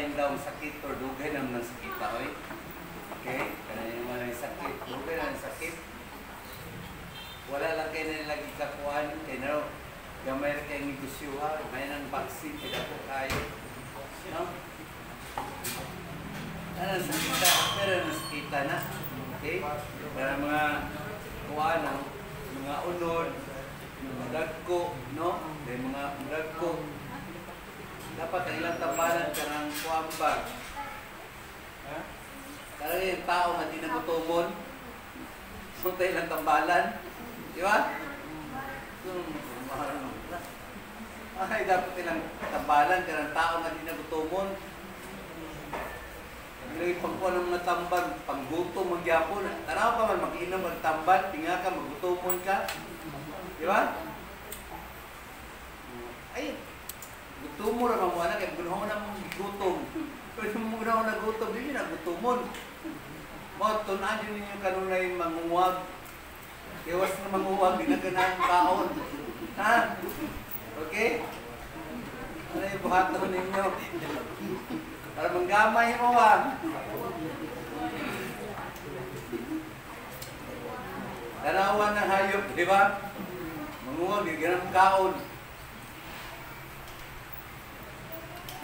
lain daw sakit or dugay naman ng sakit pa, oy. Okay? Kaya yung mga sakit, dugay na ng sakit. Wala lang kayo na lagi kakuan, kaya na gamay rin kayong negosyo ha, may nang vaccine, kaya po kayo. No? Ano, sakita, pero naskita na. Okay? Para mga kuan, mga unod, mga dagko, no? May mga dagko. Dapat ang ilang tambalan ka ng kuwan ba? Ha? Kaya yung tao na di nagutumon, punta ilang tambalan. Di ba? Ay, dapat ilang tambalan ka ng tao na di nagutumon. Ilagay pang kuha ng mga tambal, panggutom, magyapon. Tanaw pa man, mag-inom, magtambal, tinga ka, magutomon ka. Di ba? Ay, gutom mo na mga anak, kaya gunaw na mong gutom. Pwede mo gunaw na gutom, hindi na gutomon. Mga tunaan yun ninyo kanunay manguwag. Iwas na manguwag, di na ganaan kaon. Ha? Okay? Ano yung buhaton ninyo? Para manggamay mo ha. Darawan ng hayop, di ba? Manguwag, di ganang kaon.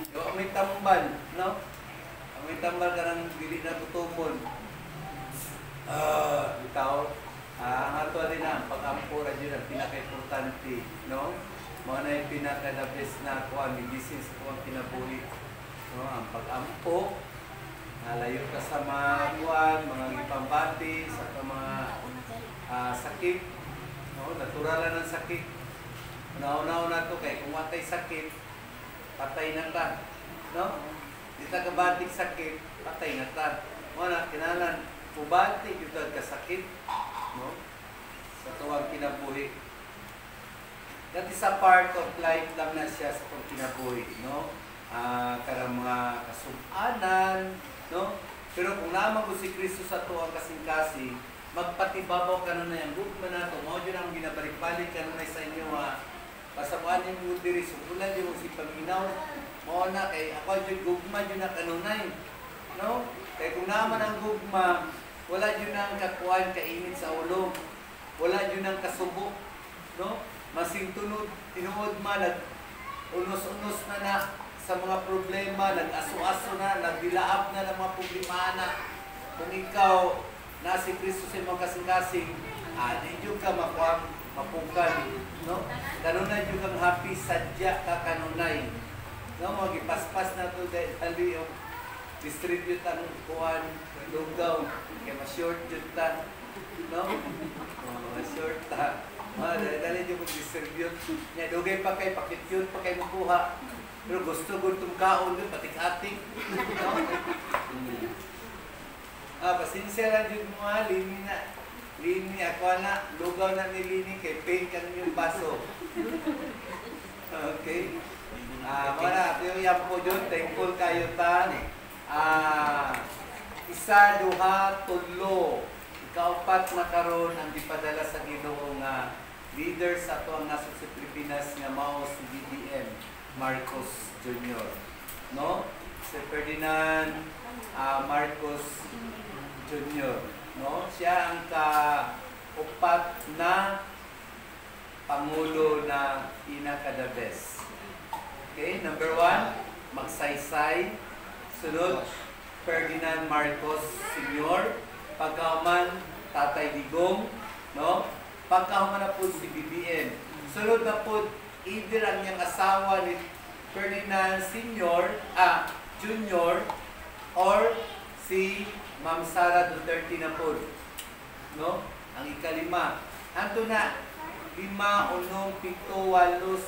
Yung may tambal, no? May tambal ka ng dili na tutubon. Ikaw, ang ato rin ang pag-ampura dyan ang pinaka-importante, no? Mga na yung pinaka-the best na kuha, medicine sa kuha kinabuhi. No? Ang pag-ampo, nalayo ka sa mga kuha, mga ipambati, sa mga sakit, no? Naturalan ng sakit. Unaw-unaw na ito, kaya kung matay sakit, patay na ka, no? Di ta kabatik sakit, patay na ka. Mga kinalan, kubatik yung kasakit, no? Sa tuwang kinabuhi. That is a part of life lang na siya sa tuwang kinabuhi, no? Karang mga kasubanan, no? Pero kung naman ko si Kristo sa tuwang kasing-kasing, magpatibabaw ka na yung gugma na ito. Mao dyan ang ginabalik-balik ka na sa inyo, pasabuan yung mudiri, subulan yung si paminaw. Mao na, kay ako yung gugma yun na kanunay, no? Kaya kung naman ang gugma, wala yun ang kakuan, kainit sa ulo. Wala yun ang kasubo. No? Masing tunod, tinuod man, nag-unos-unos na sa mga problema, nag-aso-aso na, nagdilaap na ng mga problema na. Kung ikaw, na si Kristo sa mga kasing-kasing, di yun ka mapukan. No? Kanunay yun kang happy, sadya ka kanunay. No? Magipaspas na ito dahil yung distribute ang kuhan, lugaw, kaya ma-short yun ta. No? Ma-short ta. Dali nyo mag-distribute. Dugay pa kayo, pakit-yun pa kayo makuha. Pero gusto ko itong kaon doon, patik-atik. No? Pasinsya lang yun mga lini na. Lini, ako na, lugaw na ni Lini, kay paint ka yung baso. Okay? Mga yung yan po dyan, thankful kayo ta. Isa, duha, tulo. Ikaapat na karon ang dipadala sa Ginoo nga leader sa ato ang nasod sa Pilipinas nga mao si BBM Marcos Jr. No? Si Ferdinand Marcos Jr. No? Siya ang kaupat na pangulo na pinaka-the best. Okay, number 1, magsaysay. Sunod, Ferdinand Marcos Sr. Pagkauman, Tatay Digong, no? Pagkauman na po si BBM. Sunod na po, either ang niyang asawa ni Ferdinand Sr., Jr., or si Ma'am Sara Duterte na po. No? Ang ikalima. Anto na, 5, 6, 7, 8, 9,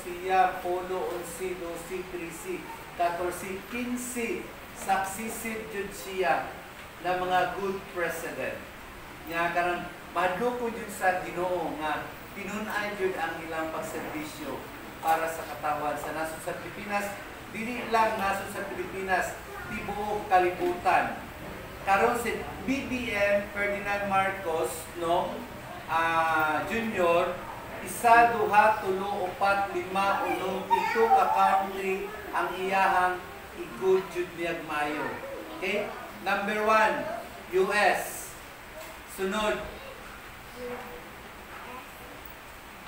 10, 11, 12, 13, 14, 15, successive jud siya na mga good president. Nga karang madloko jud sa Ginoo nga pinun-ay jud ang ilang pagserbisyo para sa katawan sa nasod sa Pilipinas, dili lang nasod sa Pilipinas, tibuok kalibutan. Karon si BBM Ferdinand Marcos, no, Junior, 1, 2, 3, 4, 5, 6, 7 ka country ang iyahang i-good jud niyag maayo. Okay? Number 1, US. Sunod,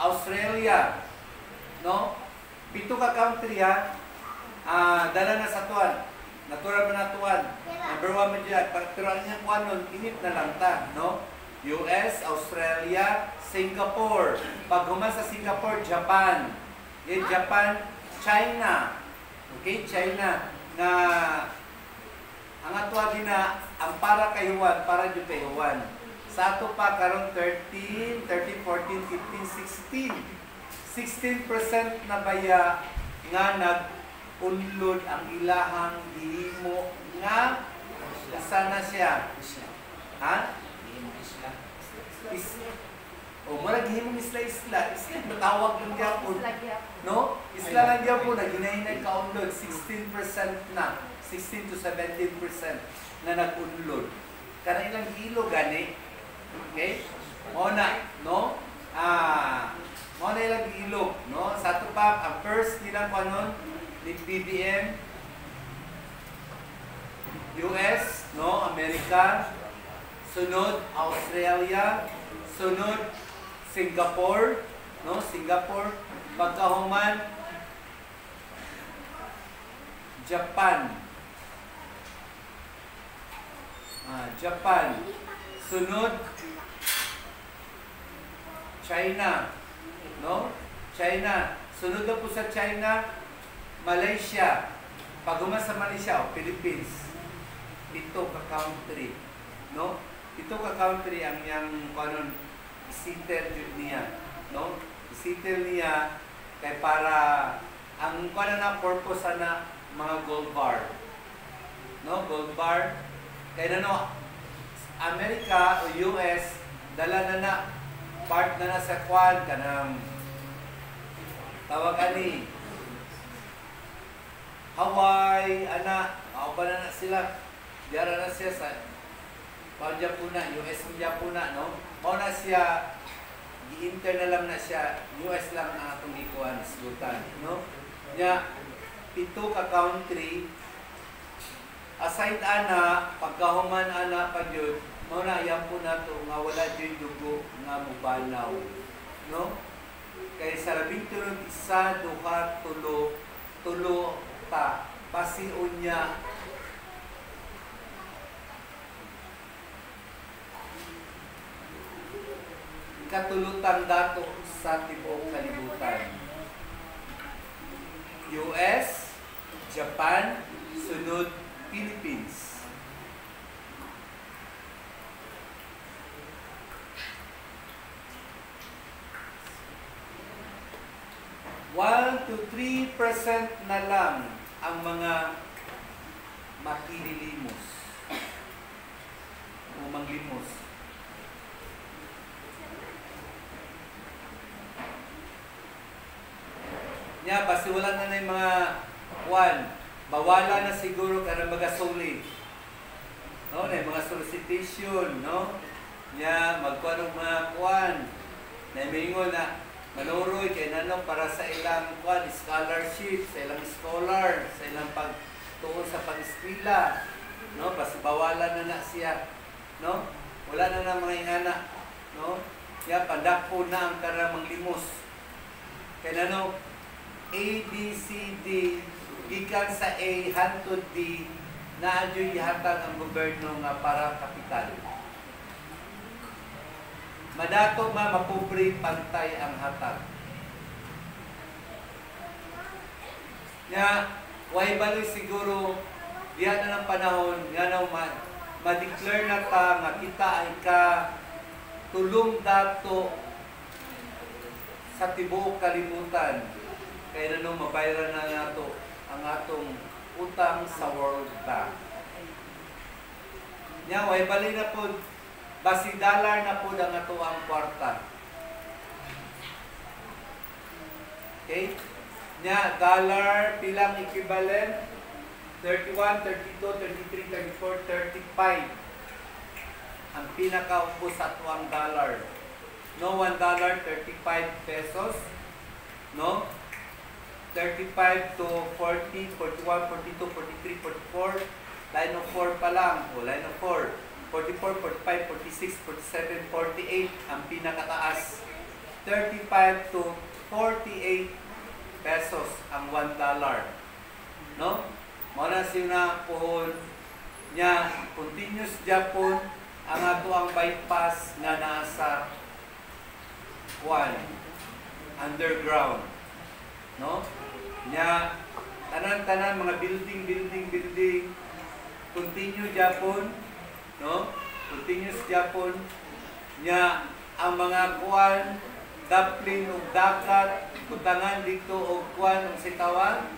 Australia. No? 7 ka country ha. Dala na sa tuwan. Natural man na tuwan. Number 1 man dyan. Pero ang niyang kuwan nun, init na lang ta. No? US, Australia, Singapore. Pag human sa Singapore, Japan. Okay, Japan, China. Okay, China. Na ang atwa din na ang para kayuan, para dyan kayuan. Sa ato pa karon 13, 14, 15, 16. 16% na baya nga nag-unlod ang ilahang gihimo nga sana siya. Ha? Mara gihimong isla-isla. Isla, natawag lang gyapon. No? Isla lang gyapon na ginahinay ka-unlod. 16% na. 16 to 17% na nag-unlod. Karang ilang kilo gani. Okay? Muna, no? Muna ilang kilo. No? Sa ito pa, ang first nilang kanon ni BBM, US, no? Amerika. Sunod, Australia. Sunod, Singapore, no? Singapore, pagkahuman, Japan. Japan. Sunod, China, no? China. Sunod na po sa China, Malaysia. Paghuman sa Malaysia, Philippines. 7 ka country, no? 7 ka country ang yang kanon isitel niya, no? Isitel niya kay para ang kuno na purpose na mga gold bar. No, gold bar. Kay no America o US dala na part na sa kwan kanang tawag ani Hawaii ana ba na sila diara na siya sa Japuna, US Japuna, no? Mao na siya gi-inter na lang na siya, US lang ang atong ikuan isgutan, no? Nya 7 ka country aside ana pagkahuman ana pa jud, mao na yan po nato nga wala jud dugo nga mobanaw, no? Kay sa labing tulog isa, duha, tulo ta pasiun niya katulutan dato sa tibuok kalibutan. US, Japan, sunod Philippines. One to 3% na lang ang mga makililimos o manglimos. Nya basta wala na yung mga kwan, bawala na siguro karang magasuli. No, na mga solicitation, no? Nya magkuan og mga kwan. Na mingon na manuroy kay nanong para sa ilang kwan scholarship, sa ilang scholar, sa ilang pagtuon sa pag-eskwela. No, basta bawala na siya, no? Wala na mga ingana, no? Nya pandakpo na ang karamang limos. Kay nanong A, B, C, D, gikan sa A hangtod D, na adyo'y hatag ang gobyerno nga para kapital. Madato mapobre pantay ang hatag. Nga, way baloy siguro, diyan na ng panahon, nga na ma-declare na ta, nga kita ay ka tulong dato sa tibuok kalibutan. Kaya nung mabayaran na nato ang atong utang sa World Bank. Nya, way bali na po, basi dollar na po ang ato ang kwarta. Okay? Nya, dollar, pilang equivalent? 31, 32, 33, 34, 35. Ang pinakaupos sa ato ang dollar. No, $1, 35 pesos. No? 35 to 40, 41, 42, 43, 44. Line of 4 pa lang. O, line of 4. 44, 45, 46, 47, 48 ang pinakataas. 35 to 48 pesos ang $1. No? Muna siya pohon niya continuous Japon ang ato ang bypass nga nasa underground. No? Nya tanan-tanan mga building continue Japon, no? Continuous Japon nya ang mga kuan daplin ug dagat kutangan dito og kuan ang sitawan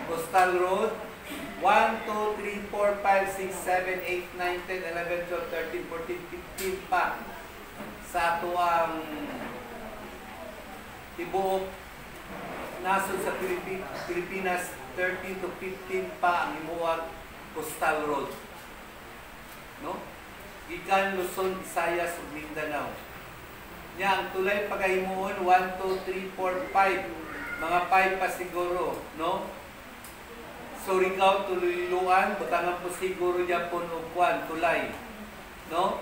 Coastal Road 1, 2, 3, 4, 5, 6, 7, 8, 9, 10, 11, 12, 13, 14, 15 pa sa ato ang tibuok nasod sa Pilipinas. 13 to 15 pa ang imuwag Coastal Road. No? Gikan Luzon, Visayas ug Mindanao. Nya ang tulay pagahimuon 1, 2, 3, 4, 5. Mga 5 pa siguro, no? Surigao to Iloan, butangan po siguro Japon o kuan tulay. No?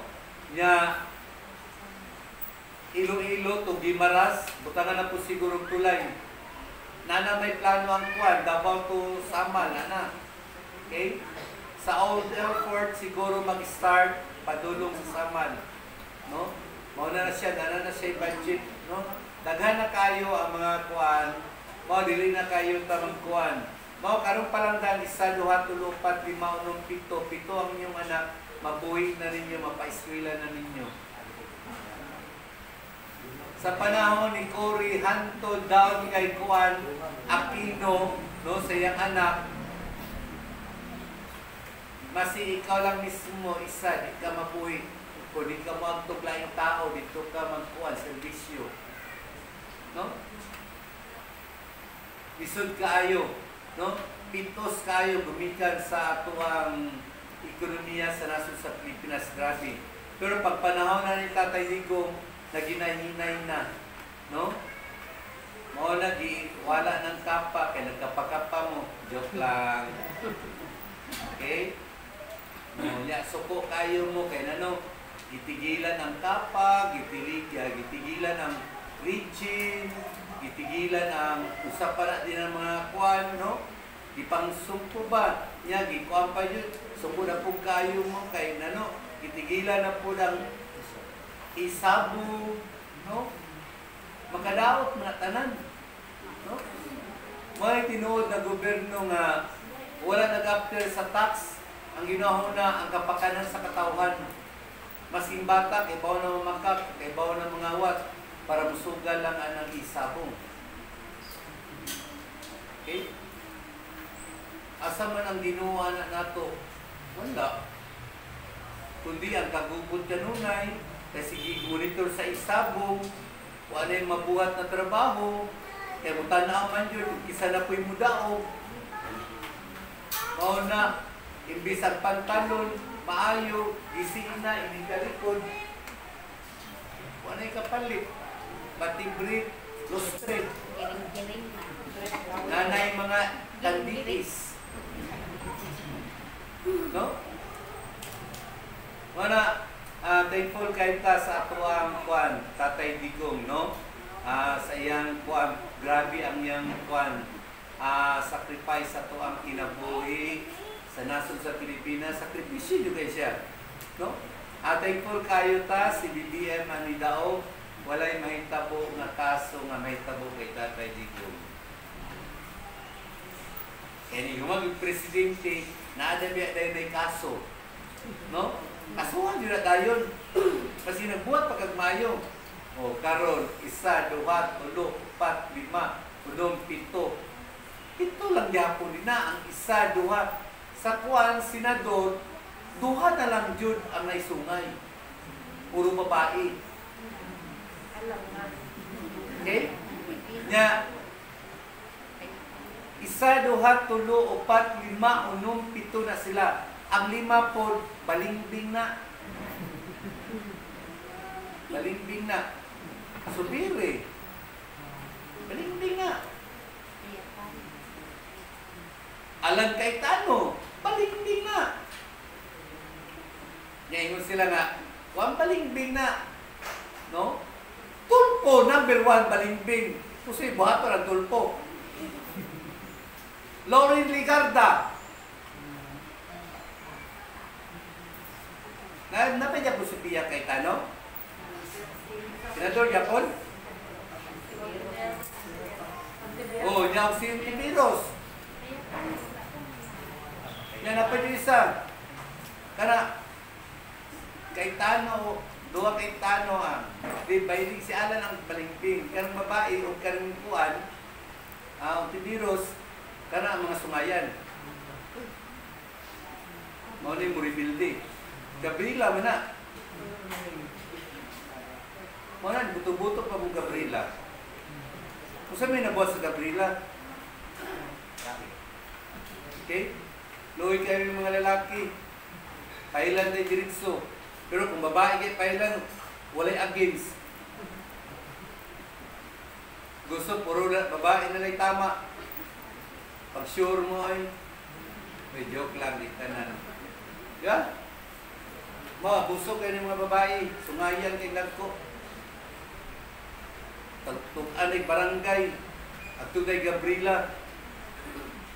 Nya Iloilo to Guimaras, butangan na po siguro tulay. Nana may plano ang kuan, Davao to Samal, nana. Okay? Sa Old Airport siguro mag-start padulong sa Samal. No? Mauna na siya, nana na siya budget, no? Daghan na kayo ang mga kuan, mao dili na kayo tamang kuan. Mao karon pa lang dahil 1, 2, 3, 4, 5, 6, 7, 8 ang inyong anak, mabuhi na ninyo, mapaeskwela na ninyo. Sa panahon ni Cory, hantod down kay Kuan Aquino, no, sa iyang anak, masi ikaw lang mismo isa, di ka mabuhi. Kung di ka magtuglaing tao, dito ka magkuhan, servisyo. No? Isod kaayo, no? Pitos kaayo gumikan sa atuang ekonomiya sa nasod sa Pilipinas, grabe. Pero pag panahon na ni Tatay Digong, naginahinay na, no? Mao na di wala ng kapa kay nagkapakapa mo. Joke lang. Okay? No, ya suko kayo mo kay nano gitigilan ang kapa, gitigilan ang region, gitigilan ang usa para din ang mga kuan, no? Gipangsumpo ba nya gikuan pa yun. Suko na pug kayo mo kay nano gitigilan na pud ang isabu, no? Makadaot mga tanan, no? May tinuod na gobyerno nga wala nag-after sa tax, ang ginahuna ang kapakanan sa katawhan. Masing bata, kay bawa na mamakak, kay bawa na mga wat, para musugal lang ang isabong. Okay? Asa man ang ginuha na nato? Wala. Kundi ang kagubot kanunay, kasi gi-monitor sa isabong, kung ano yung mabuhat na trabaho, kaya mo tanaw man yun, kisa na po'y mudaog. Mao na, imbis ang pantalon, maayo, gisiin na, inikalikod. Kung ano yung kapalit, batibrit, lustre, nanay mga kanditis. No? Mana, thankful kayo ta sa ato ang kuan, Tatay Digong, no? Sa iyang kuan, grabe ang iyang kuan, sacrifice sa ato ang kinabuhi sa nasod sa Pilipinas, sakripisyo juga siya, no? Thankful kayo ta si BBM Anidao, walay mahitabo nga kaso nga mahitabo kay Tatay Digong. Kaya yung presidente, naadabi dahil may kaso, no? Kasuhan yun na dayon. Kasi nagbuhat pagkagmayo. O, karon, 1, 2, 3, 4, 5, 6, 7. 7 lang yapon din na. Ang 1, 2. Sa kuwan, senador, 2 na lang jud ang naisungay. Puro babae. Okay? Nya, 1, 2, 3, 4, 5, 6, 7 na sila. Ang 5 po, balimbing na. Balimbing na. Subiri. Balimbing na. Alan Cayetano, balimbing na. Ngayon sila nga, wang balimbing na. No? Tulpo, number 1, balimbing. Kasi buhato ng tulpo. Lauren Ligarda. Napaya po si Pia Cayetano? Senador Yapon? Oh, niya si Tibiros. Yan na pa yung isa. Kana, Cayetano, duwa Cayetano di bayilig si Alan ang balimbing. Karang babae o karang kuan, Tibiros, kana ang mga sumayan. Mauna yung rebuildi. Gabriela mo na. Mauna, buto-buto pa mong Gabriela. Kung saan may nabuhat sa Gabriela? Okay? Luwi kayo ng mga lalaki. Pailan tayo diritso. Pero kung babae kayo pailan, walay against. Gusto, puro babae na lang tama. Pag sure mo ay, may joke lang, di tanan. Yeah? Busog kayo ng mga babae. Sungayan kay nagko. Tugtugan ay barangay. At tunay Gabriela.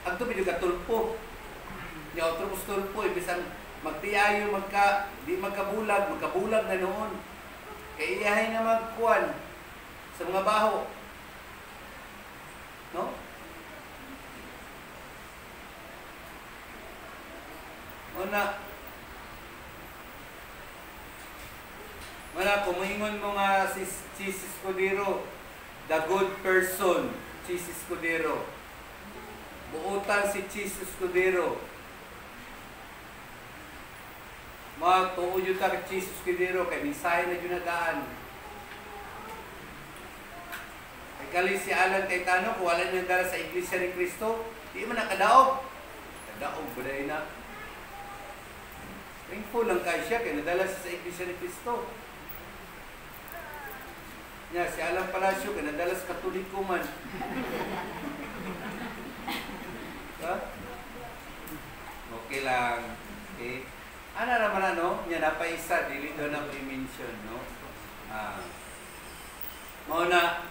Ang tubig yung katulpo. Yung otros tulpo, ibisang magtiyayo, di magkabulag na noon. Kaya iyahay na magkuhan sa mga baho. No? Mana, kumuhingon mo nga si Chis Escudero, the good person, Chis Escudero. Buutan si Chis Escudero. Magtuo yun ka kay Chis Escudero, kay minsay na yun nagaan. Kay kali si Alan Cayetano, kung wala niya dala sa Iglesia ni Cristo, di man nakadaog. Kadaog, buday na. Thankful lang kay siya, kaya nadala siya sa Iglesia ni Cristo. Si Alan Palacio, kaya nadala sa Katoliko man. Ha? Okay lang. Okay. Ano naman niya napaisa, dili doon na i-mention, no? Mauna,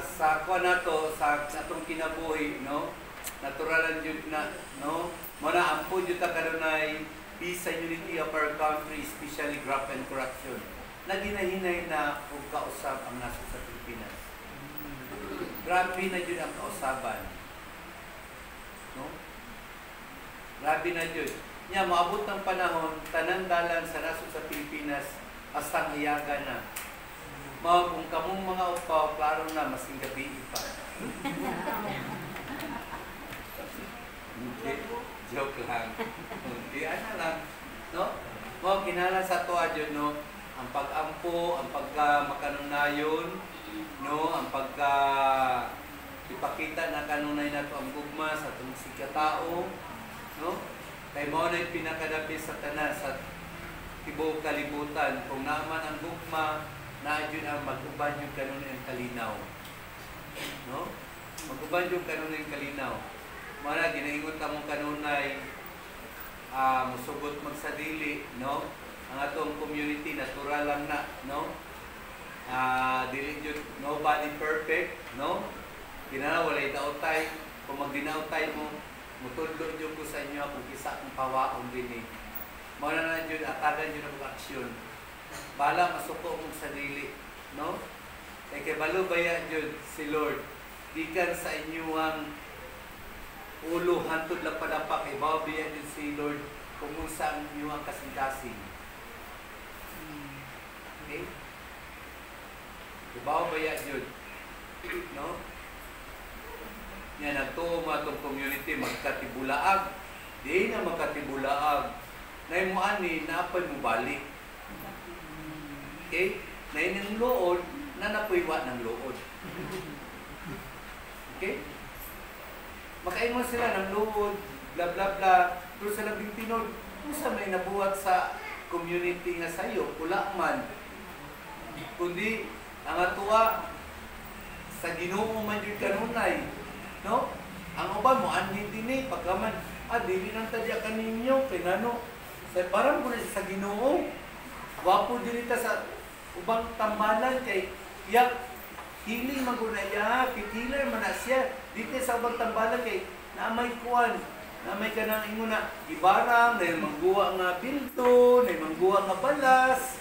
sa kuha na to, sa atong kinabuhi, no? Naturalan yun na, no? Mauna, ampun yun ta kanunay peace and unity of our country, especially graft and corruption. Naginahinay na kung kausap ang nasa sa Pilipinas. Grabe na yun ang kausaban. No? Grabe na yun. Maabot ng panahon, tanang dalan sa nasod sa Pilipinas, hasta ang iyaga na. Kung kamong mga upaw, klaro na, mas gabi pa. Joke lang. Hindi, lang. No? Kinala sa to adyo, no? Ang pag-ampo, ang pagka-makanunayon, no? Ang ipakita na kanunay na to ang gugma sa itong sikatao, no? Kaya mo na yung pinakadapi sa tanan sa tibuok kalibutan. Kung naman ang gugma, na yun ang mag-uban yung kanunay ang kalinaw. No? Mag-uban yung kanunay ang kalinaw. Mara, ginaingot among kanunay, musugot magsadili, no? Ang atong community, natural lang na, no? Dili yun, nobody perfect, no? Walay daotay. Kung magdinaotay mo, mutulog yun ko sa inyo kung isa kong pawaon din eh. Muna na yun, atagan yun ang aksyon. Bala, masuko mong sarili. No? Kaya balo baya yun si Lord. Gikan sa inyo ang ulo, hantod lang padapak. Kaya bawa baya yun si Lord kung saan inyo ang kasing-kasing. Okay? Kaya bawa baya yun. No? Yan, nagtuo mo itong community, magkatibulaag. Di na magkatibulaag. Na mo ani, naapay mo balik. Okay? Na yung lood, na napuywa ng lood. Okay? Makaingon sila ng lood, bla bla bla. Pero sa labing tinod, kung sa may nabuhat sa community nga sayo, wala man. Kundi, ang atuwa, sa Ginoo man yung kanunay. No? Ang uban mo anhin din eh pagkaman dili nang tadya kaninyo kay nano parang mo sa Ginoo. Wapo diri ta sa ubang tambalan kay yak hiling magunaya, pitiler man na siya dito sa ubang tambalan kay na may kuan, na may kanang ingon na ibarang, na mangguwa nga pinto, na mangguwa nga balas,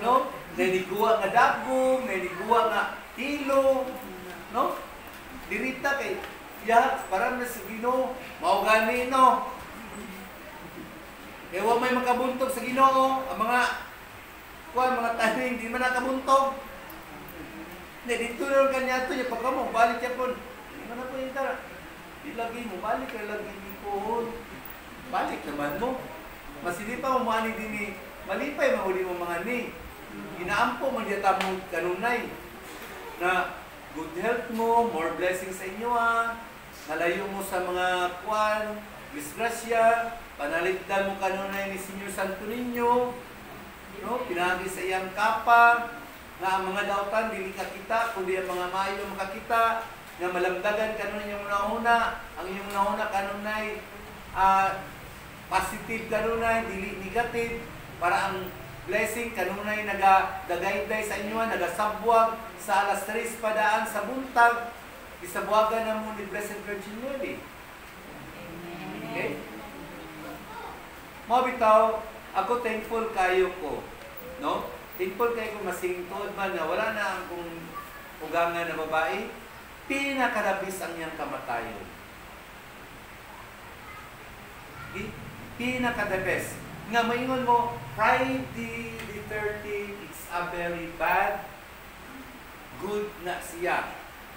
no? Na niguwa nga dagom, na niguwa nga kilo, no? Dirita kay yak parang na sa Ginoo, mao gani no. Kaya wa may makabuntog sa Ginoo, ang mga mga taning di man nakabuntog. Hindi, dito lang kanya ito, yung pagka mo, balik yan po. Hindi man na po yung tara. Ilagay mo, balik ka lagi po. Balik naman mo. Mas hindi pa mamani din ni, malipay mahuli mo mga ni. Inaampo, magyata mo kanunay. Na good health mo, more blessings sa inyo nalayo mo sa mga kwan, disgrasya, panaligdan mo kanunay ni Senyor Santo Niño, no? Pinagi sa iyang kapa, nga ang mga dautan, dili kakita, kundi ang mga maayo makakita, nga malamdagan kanunay yung nauna, ang iyong nauna kanunay, positive kanunay, dili negative, para ang blessing kanunay nagadagayday sa inyo, nagasabwag sa alas 3 padaan sa buntag, isabuagan na mo ni Blessed Virgin Mary. Okay? Mabitaw, ako thankful kayo ko, no? Thankful kayo kung masingtod man na wala na akong ugangan na babae, pinakarabis ang iyang kamatayon. Pinakadabes. Nga maingon mo, Friday the 13th, it's a very bad, good na siya.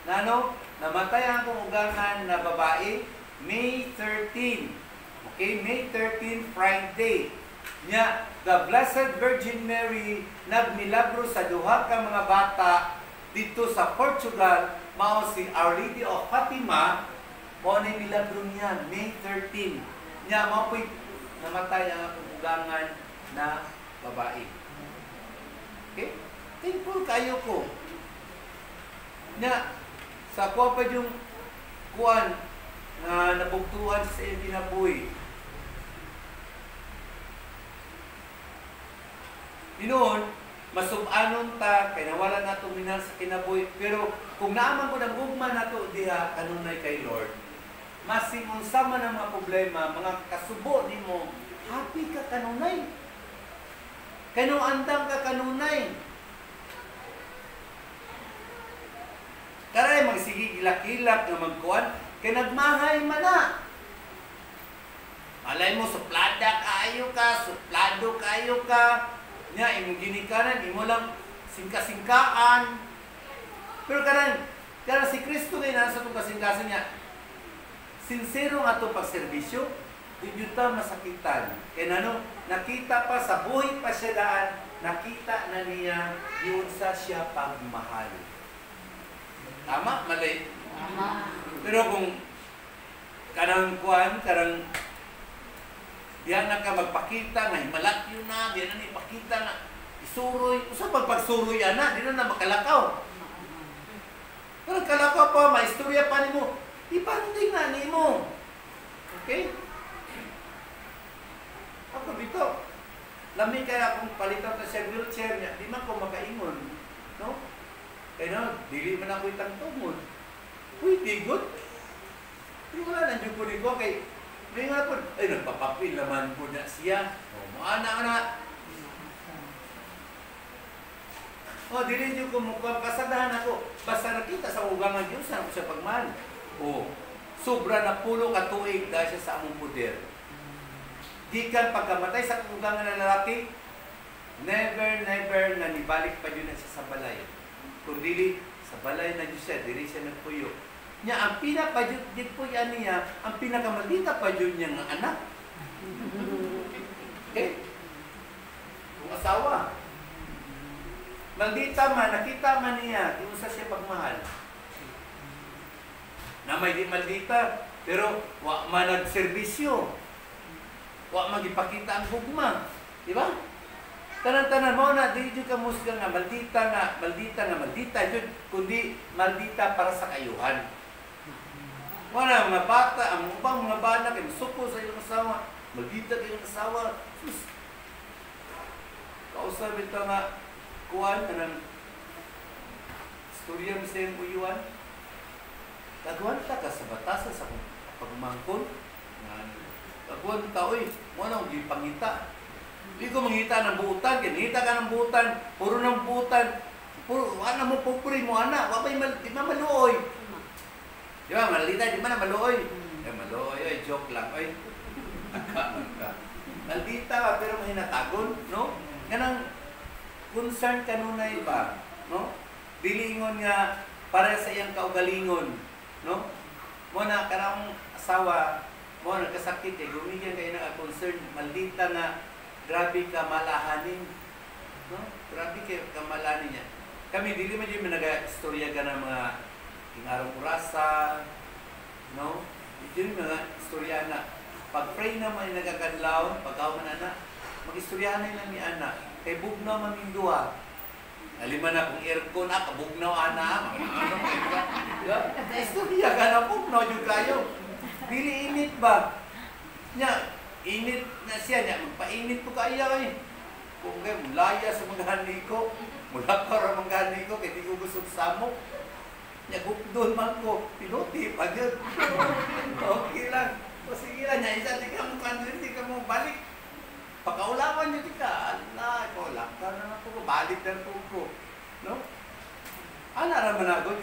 Nano? Namatay ang akong ugangan na babae, May 13. Okay, May 13, Friday. Nya, the Blessed Virgin Mary nagmilagro sa duha ka mga bata dito sa Portugal, mao si Our Lady of Fatima, mao ni milagro niya May 13. Nya mao po'y namatay ang ugangan na babae. Okay? Thankful kayo ko. Nya sa kuha pa yung kuan na nabugtuhan sa iyong kinabuhi. Noon, masubanon ta, kaya nawala na itong minahal sa kinabuhi. Pero kung naaman ko ng gugma na ito, diha, kanunay kay Lord. Masing unsama ng mga problema, mga kasubo ni mo, happy ka kanunay. Kanuandang ka kanunay. Karay, magsige gilak-gilak na magkuhan, kaya nagmahay man na. Malay mo, suplada kayo ka, suplado kayo ka, nya imong ginikanan imo lang singka-singkaan. Pero karan si Kristo ngay nasa tong kasingkasan niya. Sincero nga to pagserbisyo, di ta masakitan. Kay nano nakita pa sa buhay pa siya daan, nakita na niya yun sa siya pagmahal. Tama mali. Tama. Pero kung kanang kuan, karang diyan na ka magpakita nga himalakyo na, diyan na ipakita na isuroy. Usa pagpagsuroy ana, di na makalakaw. Pero kalakaw pa, maistorya pa nimo, ipanding na nimo. Okay? Ako dito, lami kaya akong palitan na siya wheelchair niya, di man ko makaingon. No? Kaya no, dili man ako itang tungod. Uy, di good. Di wala nandiyo po ni ko kay may nga po, ay nagpapapil naman po na siya. O, maana-ana. O, dili niyo kumukuha, kasadahan ako. Basta nakita sa ugangan Diyos, saan ko siya pagmahal. O, sobra na pulo katuig dahil siya sa among poder. Di ka pagkamatay sa ugangan na lalaki, never na nibalik pa yun na siya sa balay. Kung dili, sa balay na Diyos siya, dili siya nagpuyo. Nya ang pinakapadyut po yan niya, ang pinakamalita pa yun niya ng anak. Okay? Kung asawa. Maldita man, nakita man niya, di usa siya pagmahal. Na may di maldita, pero wa man nagserbisyo. Wa magipakita ang gugma. Di ba? Tanan-tanan mo na, di ka musga nga, maldita, jud, kundi maldita para sa kayuhan. Wala mga bata, ang ubang mga bana kay suko sa ilang asawa, magita kay ilang asawa. Sus. Kausap ito nga kuan kanang istorya mo sa iyong uyuan. Kaguan ta ka sa batasan sa pagmangkon. Kaguan ta, oy, mo na yung pangita. Hindi ko mangita ng buutan, kinita ka ng buutan, puro ng buutan, puro, ano mo, pupuri mo, anak, di ba maluoy? Di ba, malita, di ba na maluoy? Maluoy, oy, joke lang, oy. Maldita ka, pero may natagon, no? Ganang, concern ka nunay ba, no? Bilingon nga, para sa iyang kaugalingon, no? Mo na, karang asawa, mo nagkasakit, gumigyan kayo ng concern, maldita nga, grabe ka malahanin. No? Grabe ka malahanin niya. Kami, dili man yung nag-istorya ka ng mga ingarong kurasa. No? Ito yung mga istorya na. Pag-pray naman yung nagkakanlaw, pag-awa na na, mag-istorya na lang ni Ana. Kay bugnaw mamindua. Alima na kung aircon na, kabugnaw Ana. Istorya ka na, bugnaw yung kayo. Dili init ba? Nya, init na siya niya, magpainit ko kaya eh. Kung kayo, mulaya sa mga hani ko, mula para mga hani ko, kaya di ko gusto samok. Niya, doon man ko, pinuti pa yun. Okay lang. O sige lang niya, isa, di ka mo kanil, di ka mo balik. Pagkaulawan niyo, di ka, ala, ikaw lang, na ako, balik na ko. No? Ana raman ako,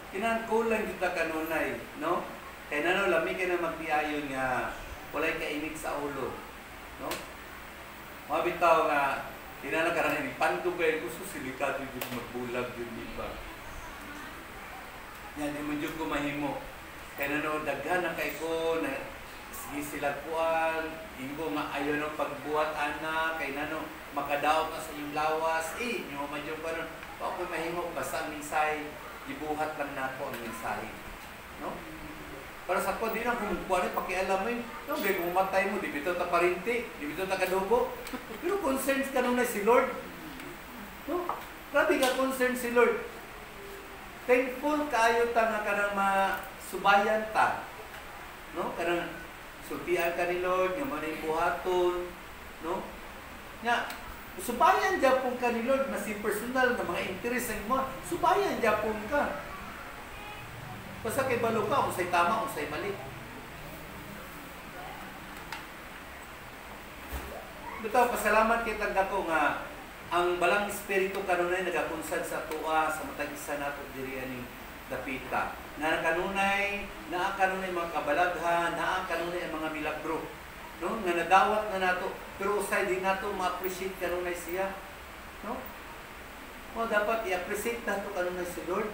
kinangkulang kita kanunay, no? Kaya nano, lamig ka na magdiayon nga, walay kainit sa ulo. No? Mabitaw nga, tinanakaran ni Pando kayo, gusto silikado yung magbulag yung iba. Yan, yung medyo ko mahimo. Kaya nano, daghan na kayo ko, na sige sila kuan, ingo nga ayaw ng pagbuhat anak, kaya nano, makadaot na sa iyong lawas, yung medyo ko nun, ako mahimo, basta ang mensahe, ibuhat lang na ako ang mensahe. No? Para sa ko, di na kumukuha rin, pakialam mo yun. No, kaya kung matay mo, di bito ta parinti, di bito ta kadugo. Pero concerns ka nung na si Lord. No? Grabe ka concern si Lord. Thankful kayo ta nga kanang masubayan ta. No? Kanang sultian ka ni Lord, nga manay buhaton. No? Nga, subayan Japon ka ni Lord, mas personal na mga interest mo, subayan Japon ka. Basta kay balo ka, usay tama, usay mali. Bitaw, pasalamat kita ko nga ang balang espiritu kanunay nagakunsad sa tuwa sa matag isa nato diri ani dapita. Na kanunay, naa kanunay mga kabalaghan, naa kanunay ang mga milagro. No? Nga nadawat na nato, pero usay di nato ma-appreciate kanunay siya. No? O dapat i-appreciate nato kanunay si Lord.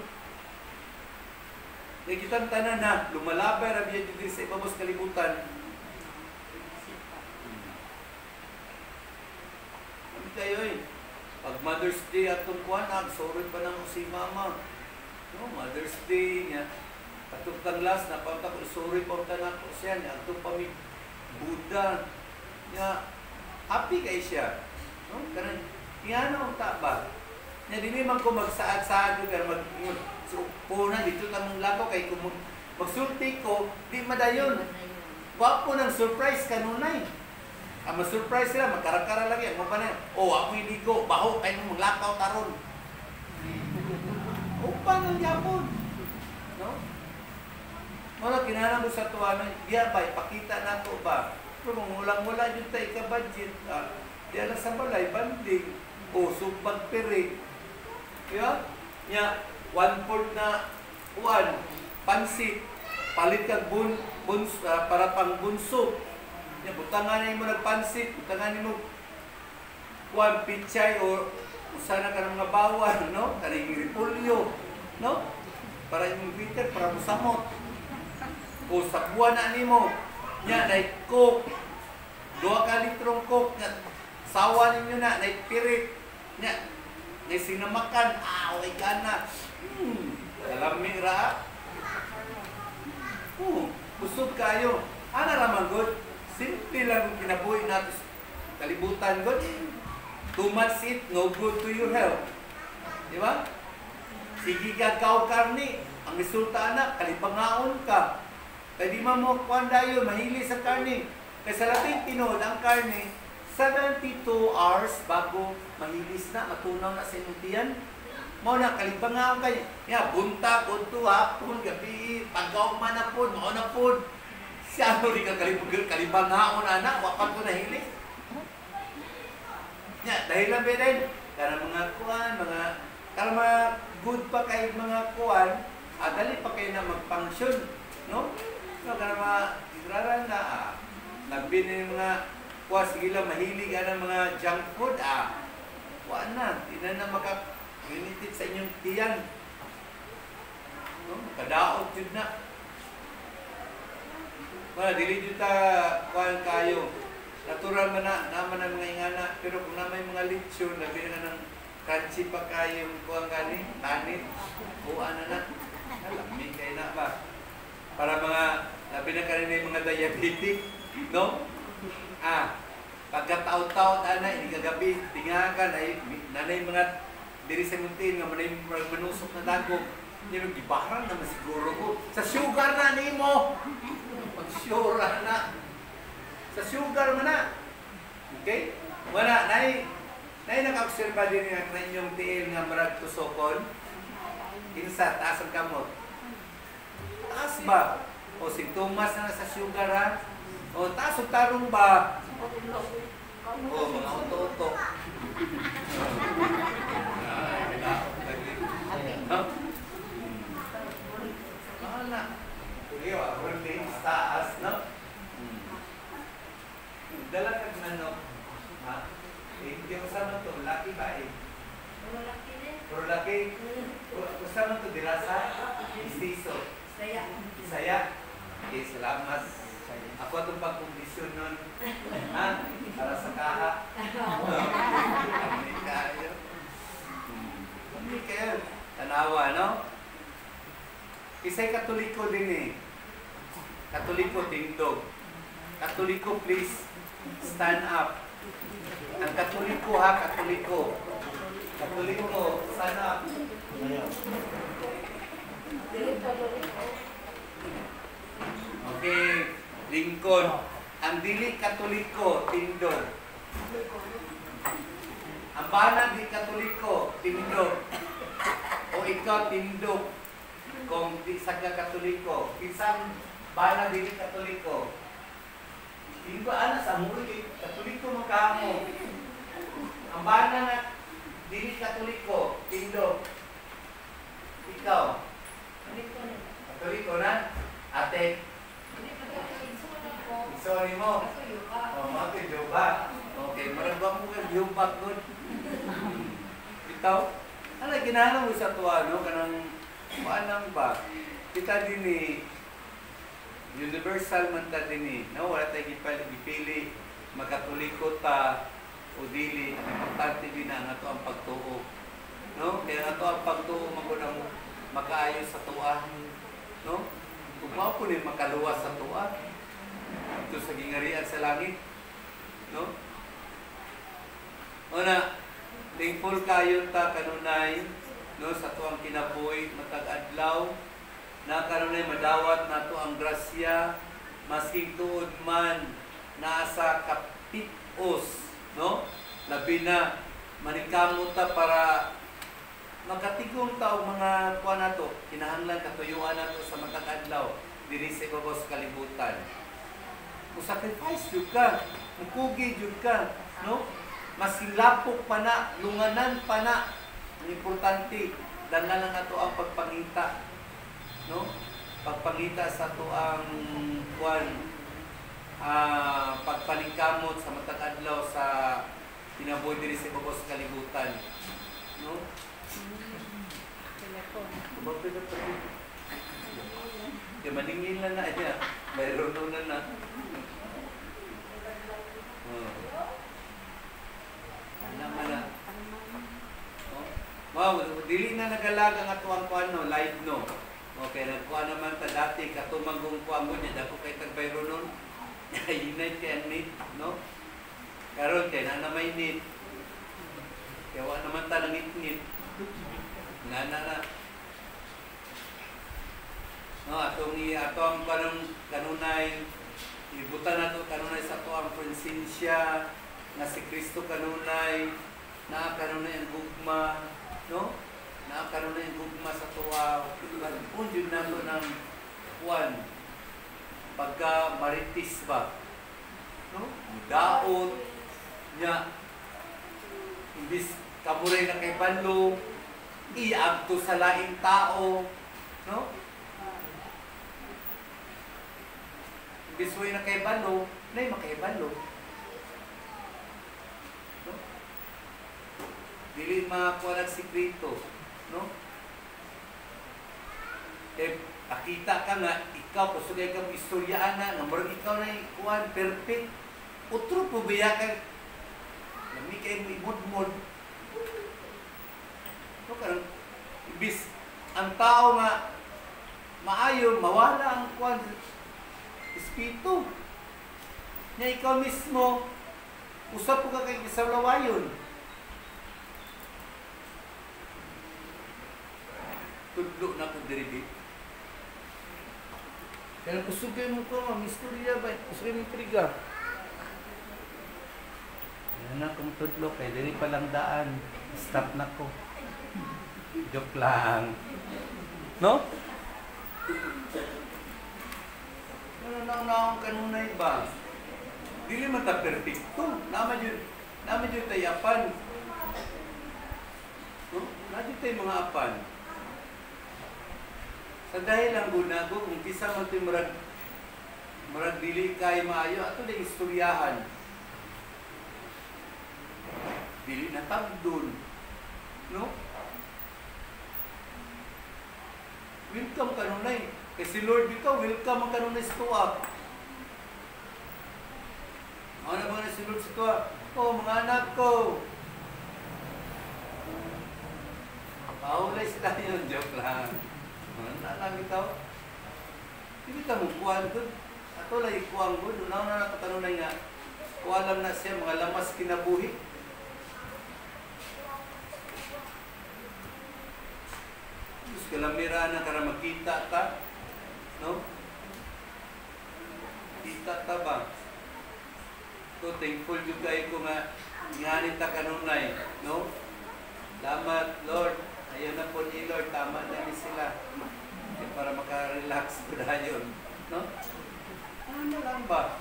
Kaya kitang tanan na lumalabay rabiya dito sa ibabos kalibutan. Ano kayo eh? Pag Mother's Day atong kuwan, sorry pa na si Mama. No, Mother's Day niya. Atong tanglas, napanta ko, sorry pa na ko siya niya. Atong pami Buddha niya. Happy kay siya. No? Karang, iyano ang taba. Niya, di naman ko magsaad-saad ko, so, puna, dito tamang lako kay kung magsulti ko, di madayon. Wapo ng surprise kanunay. Ang ma-surprise sila, magkarakara lang yan. Mga na, ako hindi ko, baho, kayo mong lakaw taron. Upang ang Japon. No? Wala, kinalang mo sa tuwa, diya ba, ipakita na ito ba? Pero kung ulang-wala yun tayo ka-budget, diya lang sa balay, banding, subbag pirig. Diba? Nya, 1/4 na pansit, palit kag para pang bunso. Nya, butangan mo nagpansit, butangan mo pichay o usana ka ng mga bawal, no? Karing repolyo, no? Para yung bitter, para musamot. O sa buwan na nimo, nya, na coke, 2 ka litrong coke, sawa ninyo na, pirit, nya, na sinamakan, okay ka na. Alam ra. Busog kayo. Ana raman good. Simple lang ang kinabuhi natin sa kalibutan good. Too much eat, no good to your health. Di ba? Sige ka karni. Ang resulta na, kalibangaon ka. Kaya di mo kuhan dayon, mahili sa karne. Kaya sa lating tinod, ang karne, 72 hours bago mahilis na, matunaw na sa inyong tiyan. Mao na, kalibangaon kayo. Ya, bunta, kunto, hapon, gabi, pagkaw man na po, mao na po. Siya ano rin ka kalibangaon, anak, wapat ko nahilis. Ya, dahil lang din, karena mga kuhan, karena mga good pa kayo mga kuhan, dali pa kayo na mag-function, no? So, karena mga igraran na, nagbili ng mga kuha, sige lang, mahilig ng mga junk food, kuha na, di na maka-limited sa inyong tiyan. No? Makadaot yun na. Wala, dili dito kuha kayo. Natural man na, naman ang mga ingana, pero kung naman yung mga lechon, labi na ng crunchy pa kayo, kuha gani, tanit, kuha na. Alamig kayo na ba? Para mga, labi na kanina yung mga diabetic, no? Pagkataot-taot, hindi kagabi, tingakan, nanay mga diri sa muntin, nga manay manusok na dagog. Hindi mo, gibaran naman siguro ko. Sa sugar na, ni mo! Mag-sura na. Sa sugar mo na. Okay? Wala, nay naka-observa din nga na inyong tiil nga marag tusokon. Insa, taas ang kamot. Taas ba? O sintomas na sa sugar ha? O taas o tarong ba? O mga uto-uto. Wala. Rolling taas, no? Dala kag manok. Ha? Hindi ko sama to, laki ba eh? Pero laki. Kusama to dirasa? Istiso. Saya. Okay, salamat. Ako itong pagkondisyon nun. Ha? Para sa kaha. Hindi kayo. Hindi kayo. Tanawa, no? Isa'y Katoliko din eh. Katoliko, tindog. Katoliko, please. Stand up. Ang Katoliko ha, Katoliko. Katoliko, stand up. Okay, Lincoln. Ang dili Katoliko, tindog. Ang bana di Katoliko, tindog. O ikaw, tindog. Kung di sa Katoliko, isang bana dili Katoliko. Hindi ba anak sa muli, Katoliko magkamo. Ang bana nga dili Katoliko, tindog. Ikaw, Katoliko na? Ate? Sorry mo. Mati Joba. Okay, maragwa mo kang Jobag nun. Ikaw? Ano, ginahanap mo sa tuwa, no? Kanang, paanang ba? Kita din universal man ta din no? Wala tayo gipili, makatoliko ta, o dili, ang importante din na nga ito ang pagtuo. No? Kaya nga ito ang pagtuo, magunang makaayos sa tuwa. No? Kung po rin makaluwas sa tuwa, ito sa gingarian sa langit. No? Una, thankful kayo ta kanunay, no, sa tuwang kinabuhi, matag adlaw, na kanunay madawat nato ang grasya, masking tuod man nasa kapit-os, no? Labi na maningkamot ta para makatigong ta og mga kuan nato, kinahanglan katuyuan nato sa matag adlaw diri sa ibabaw sa kalibutan. Sacrifice jud ka, mukugi jud ka, no? Mas lapok pa na, lunganan pa na. Ang importante, dangan lang ato ang pagpangita, no? Pagpangita sa ato ang pagpalingkamot sa matag adlaw sa kinabuhi diri sa ibabaw sa kalibutan, no? Kaya maningin na niya, mayroon na. Dili na nagalaga nga tuwang kuan no, live no. Okay, nagkuha naman ta dati katumagong kuan mo niya, dako kay tagbayro nun. Unite kay ang need, no? Karon kay na may need. Kaya wa naman ta nang need. Na. No, atong kanunay ibutan nato kanunay sa ato ang presensya nga si Kristo kanunay na kanunay ang gugma, no? Na kanunay ang gugma sa tuwa. Unjud nato ng kuan pagka maritis ba, no? Daot nya imbis kamuray na kay banlo iadto sa laing tao, no? Imbis way na kay banlo nay makay-banlo, no? Dili makuha ng sikreto, no? Nakita ka nga ikaw pasugay kang istoryaan na murag ikaw na kuan perfect. Utro po biya ka lami kay mo imod-mod. No karang ibis ang tao nga maayo mawala ang kuan espiritu. Nya ikaw mismo usap po ka kay kisawlawayon. Tudlo na ko diri. Kaya kusugay mo ko, istorya ba? Kusugay mo triga. Yan na kung tudlo, kaya dili palang daan. Stop na ko. Joke lang. No? Ano na akong kanunay ba? Dili man ta perfecto. Naman yun tayo apan. No? Naman tayo mga apan. Sa dahil lang gunago, kung kisa mo ito marag dili kayo maayo, ato na istoryahan. Dili na tabdon. No? Welcome kanunay. Kasi Lord dito, welcome ang kanunay sa tuwa. Ano ba na si Lord sa tuwa? Oh, mga anak ko. Paulay sila yun, joke lang. Nalang itaw. Hindi ka mong kuhaan doon. Ato lang ikuhaan doon. Unaw na nakatanunay nga. Kuhaan lang na siya mga lamas kinabuhi. Tapos kalamira na para magkita ka. No? Kita ka ba? So thankful yung kayo ko nga nganit ta kanunay. No? Salamat Lord. Ayun na po ni Lord, tama na ni sila. Para maka-relax ko na yun. No? Ano lang ba?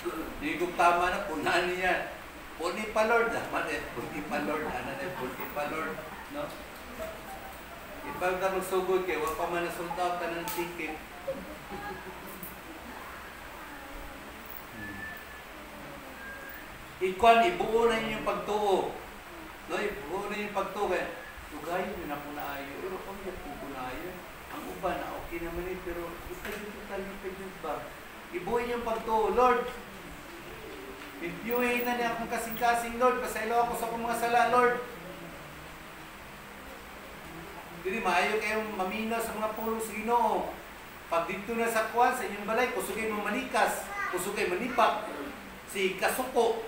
Hindi ko tama na, punan niya. Puni pa Lord. Tama na, puni pa Lord. Ano na, puni pa Lord. No? Ipag na magsugod kayo, wag pa man nasuntaw ka ng ticket. Ikuan, ibuo na yun yung pagtuo. No? Ibuo na yung pagtuo. Tugayin yun ako na ayo. Pero kung yan po na ayo, ang uban na okay naman eh, pero ito yung talipid ba? Ibuhin yung pagtuo, Lord. Reviewin na niya akong kasing-kasing, Lord. Pasaylo ako sa akong mga sala, Lord. Hindi, maayo kayong maminaw sa mga pulo sa Ginoo. Pag dito na sa kuwan, sa inyong balay, kusugay mo manikas, kusugay manipak, si kasuko.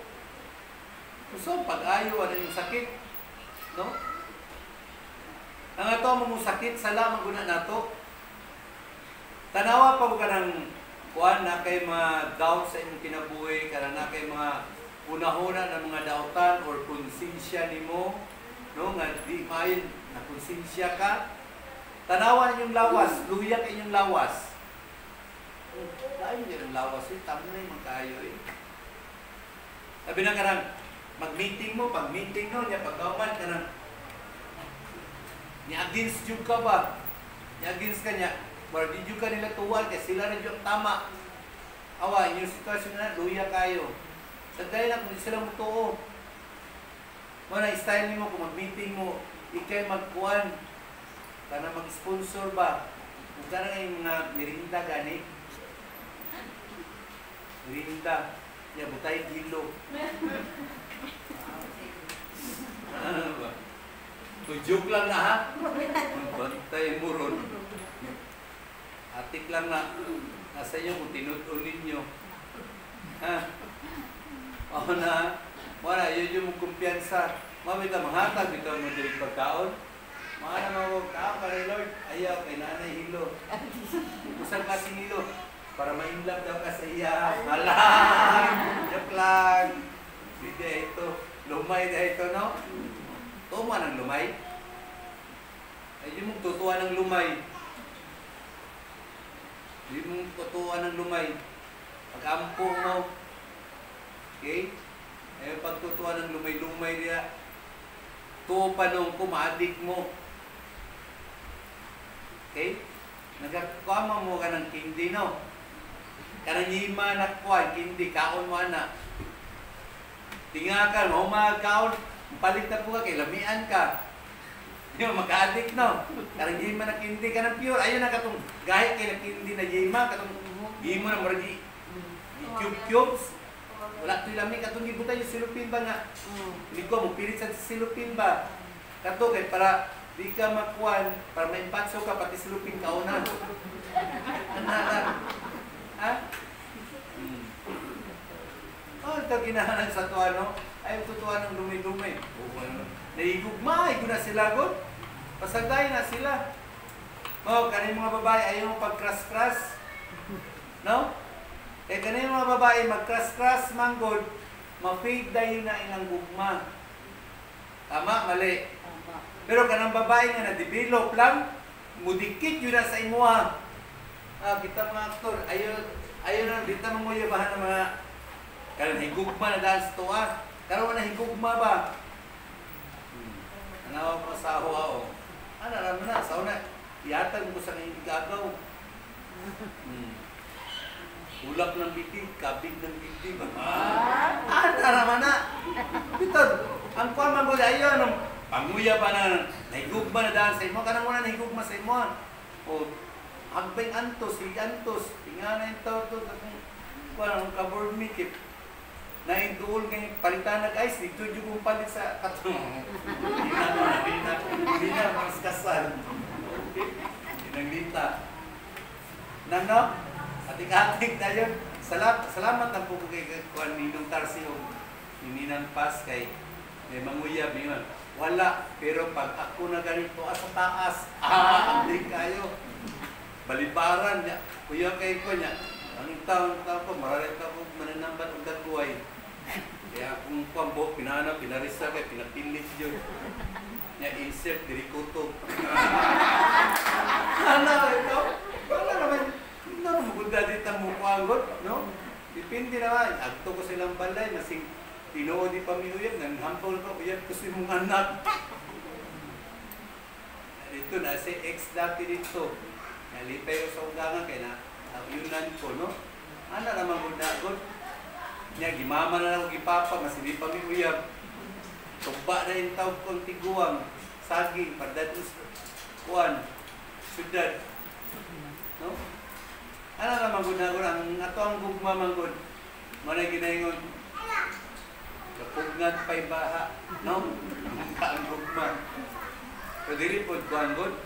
So, pag-ayo, ano yung sakit? No? Ang ato mong sakit, salamat guna nato. Tanawa pa ka ng kuan na kay mga doubt sa imong kinabuhi, kana na kay mga una-una na mga dautan or konsensya nimo, no nga di maayon na konsensya ka. Tanawa ninyong lawas, luya kay inyong lawas. Dahil yung lawas, tamo na yung magkayo eh. Sabi na karang, mag-meeting mo, pag-meeting no, niya pagkauman ka ng ni-against yung ka ba? Ni-against ka niya. Or di yung ka nila tuwal kasi sila na yung tama. Awa, yung sitwasyon na, luya kayo. Sa dahil na, kung di sila mutuo. Muna, style mo, kung mag-meeting mo, ikay magkuhan. Kana mag-sponsor ba? Kung ka na ngayong mga merinda gani. Merinda. Ya, butay kilo. Ano ba? Joke lang na ha? Bantay mo ron. Atik lang na. Nasa inyo kung tinutunin nyo. Ha? O na. Wala, yun yung kumpiyansa. Mami ka manghatag, ito mo direct pagkaon. Mga namawag ka kay Lord, ayaw kay Nanay Hilo. Usag ka si Hilo, para ma-inlove daw ka sa iya. Alam! Joke lang! Hindi ito. Lumay na ito, no? Tuma ng lumay. Ay, di mong tutuwa ng lumay. Di mong tutuwa ng lumay. Pag-ampo mo. Okay? Ay, pagtutuwa ng lumay-lumay niya, tuwa pa nung kumadik mo. Okay? Nagkakuama mo ka ng kindi, no? Kanangima na kuwan, kindi, kaon mo na. Tinga ka, humagaon, palit na po ka, kay lamian ka. Hindi mo maka-addict, no? Kanangima na kindi ka ng pure. Ayun na katong gahit kay na kindi na jima, katong gimo na maragi cubes. Wala ito'y lami, katong gibutan yung silupin ba nga? Hindi ko mo, pilit sa silupin ba? Kato kay para di ka makuan, para maimpatso ka, pati silupin ka una. Ha? Oh, ito ginahanan sa to ano? Ay, tutuwa ng lumay-lumay. Naigugma, igo na sila god. Pasagday na sila. Oh, kanin mga babae, ayaw mo pag-crush-crush. No? Eh, kanin mga babae, mag-crush-crush manggod, ma-fade dayo na ilang gugma. Tama, mali. Pero kanang babae nga na-develop lang, mudikit yun na sa imuha. Kita mga aktor, ayaw na, dito mo yabahan ng mga kanang higugma na dahil sa tuwa. Karoon na higugma ba? Anawag mo sa aho-aho. Alam mo na, sa una, iyatag mo sa hindi gagaw. Ulap ng bitig, kabig ng bitig. Naman na. Bitod, ang kuwan man ko, ayaw, panguya pa na, nahigugma na dahil sa imo. Kanang muna nahigugma sa imo. O, hagbay antos, higantos. Tinga na yung tao to, kuwan, ka-board meet. Nainduol ngayon, palitan nag-ice, dito yung palit sa katong. Hindi na, mas kasal. Inaglita. Nano? Ating-ating na yun. Salamat na po kay Kuan Ninong Tarsio. Ninang Pas kay may manguyab yun. Wala. Pero pag ako na ganito sa taas, hindi kayo. Balibaran niya. Kuya kay ko niya. Ang taon ko, maralit ako mananamban ang dagway. Kaya kung pambo, pinarisa kay pinapilit yun. Niya insert, dirikuto. Ano ito? Wala naman. Hindi naman magunda dito ang mukwangot, no? Depende naman. Agto ko silang balay, masing tinuod di paminuyab, nanghampol ko, uyab ko si mong anak. Dito na, si ex dati dito. Nalipay ko sa ugangan, kaya yunan ko, no? Ano naman magunda? Niya, gimama na ako gipapa, mas hindi pa uyab. Tuba na yung tawag kong tiguang, saging, pardatos, kuwan, syudad. No? Ano naman gunagod, ang ato ang gugma manggod, manay ginahingon, kapugnat pa'y baha, no? Ang gugma. Pero dili po, kuwan god.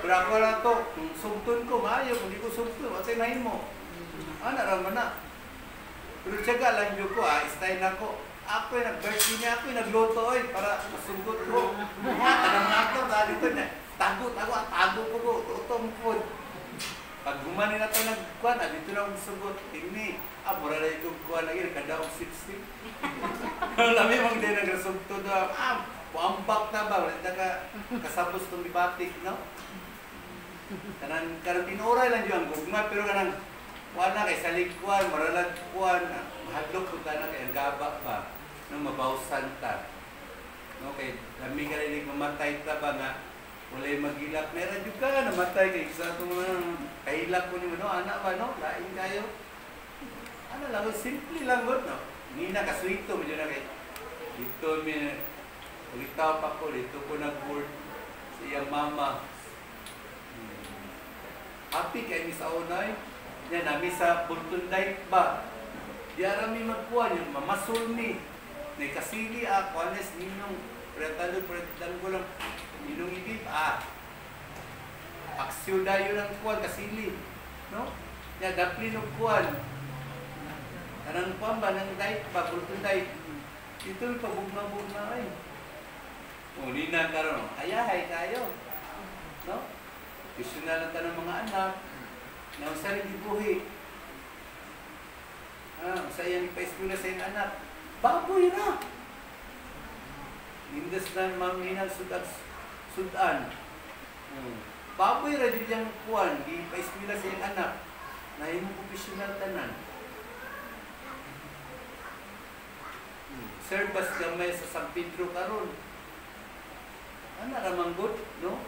Pero ako lang to, kung sumtun ko, maayo, kung di ko sumtun, atay nahin mo. Ano naman na? Pero tiyaga lang yun ko, style ako. Ako yung nag-birthday niya, ako yung nagluto para masugot ko. Tanang ako, dahil ito niya, tago ko, utong food. Pag gumani na ito nagkuhan, dito lang sugot, tingni. Mura na itong kuhan lagi, nagkadaong 60. Lami mong din nag-resumto doon. Puambak na ba? Wala ka kasabos itong dibatik, no? Kanang tinuray lang yun, gugma, pero kanang wala kay saligkuan, maralag kuan, mahadlok kung na kay ang gaba ba, nang mabawsan ta. No, kay lami ka rin mamatay ta ba nga, wala'y magilak. Meron juga namatay kay isa itong kahilak ko niyo, no? Anak ba, no? Lain kayo. Ano lang, simple lang mo, no? Hindi na kaswito, medyo na kay dito, ulitaw pa ko, dito ko nag-board sa iyang mama. Happy kay Miss Aunay. Yan, nami sa Bultundayt ba? Di arami magkuhan yung mamasul ni. May kasili kuhanes ninong pretalo ko lang. Ninong ibib aksyo dayo ng kuhan, kasili. No? Yan, dapli ng kuhan. Kanang kuhan ba, ng dayt ba, Bultundayt. Ito yung pabugna-bugna ay. Unina karon, ayahay kayo. No? Professional ang tanong mga anak. Na usa rin gibuhi. Usa yan ipa-eskwela sa iyong anak. Baboy na. Indas na maminang sudan. Baboy ra jud yang kuan, ipa-eskwela sa iyong anak. Na imong professional tanan. Serbas gamay sa San Pedro karon. Ana ra manggod, no?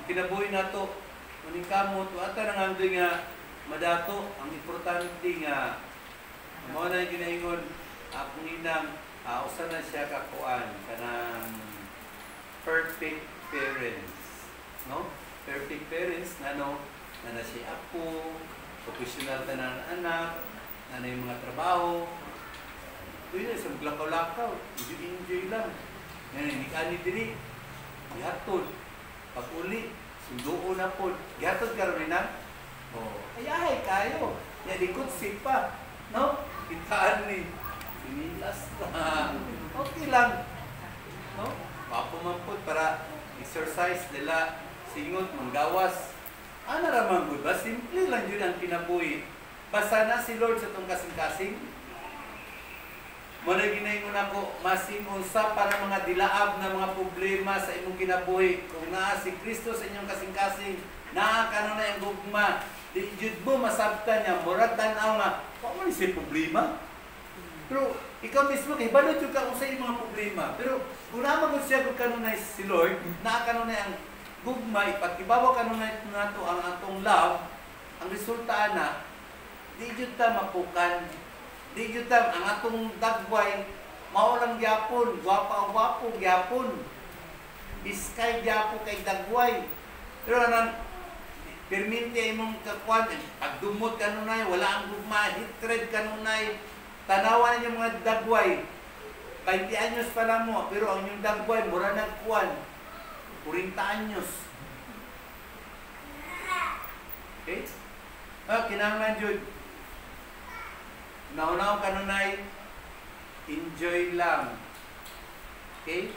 Kinabuhi nato maning kamot ata nang andoy nga madato ang importante nga mao na ginaingon akong inang usa na siya kakuan kanang perfect parents, no? Perfect parents na na si apo, professional tanan anak, na yung mga trabaho. Pwede sa lakaw-lakaw, enjoy lang. Yan, hindi ka ni diri. Gihatod. Pag-uli, sunduo na po. Gihatod ka rin na. Ayahay kayo. Yan, likod sipa. No? Kitaan ni. Sinilas na. Okay lang. No? Papo man po para exercise nila. Singot, manggawas. Ano naman good ba? Simple lang yun ang kinabuhi. Basta na si Lord sa itong kasing-kasing. Muna ginaingon ako, masing unsa para mga dilaab na mga problema sa imong kinabuhi. Kung naa si Kristo sa inyong kasing-kasing, naa ka na yung gugma. Di jud mo masabtan niya, murag tanaw nga, mo ni si problema. Pero ikaw mismo kay balot jud ka sa imong mga problema. Pero kung naman siya kung kanunay si Lord, naa ka na yung gugma, ipag-ibawa kanunay nato ang atong love, ang resulta na, di jud ta mapukan. Di jud ta ang atong dagway mao lang gyapon, gwapa-gwapo gyapon. Biskay gyapo kay dagway. Pero nang perminte imong kakuan, pagdumot kanunay wala ang gugma, hatred kanunay. Tanawan niyo mga dagway. 20 anyos pa lang mo, pero ang inyong dagway mura nagkuan. 40 anyos. Okay? Kinahanglan jud naunaw kanunay, enjoy lang. Okay?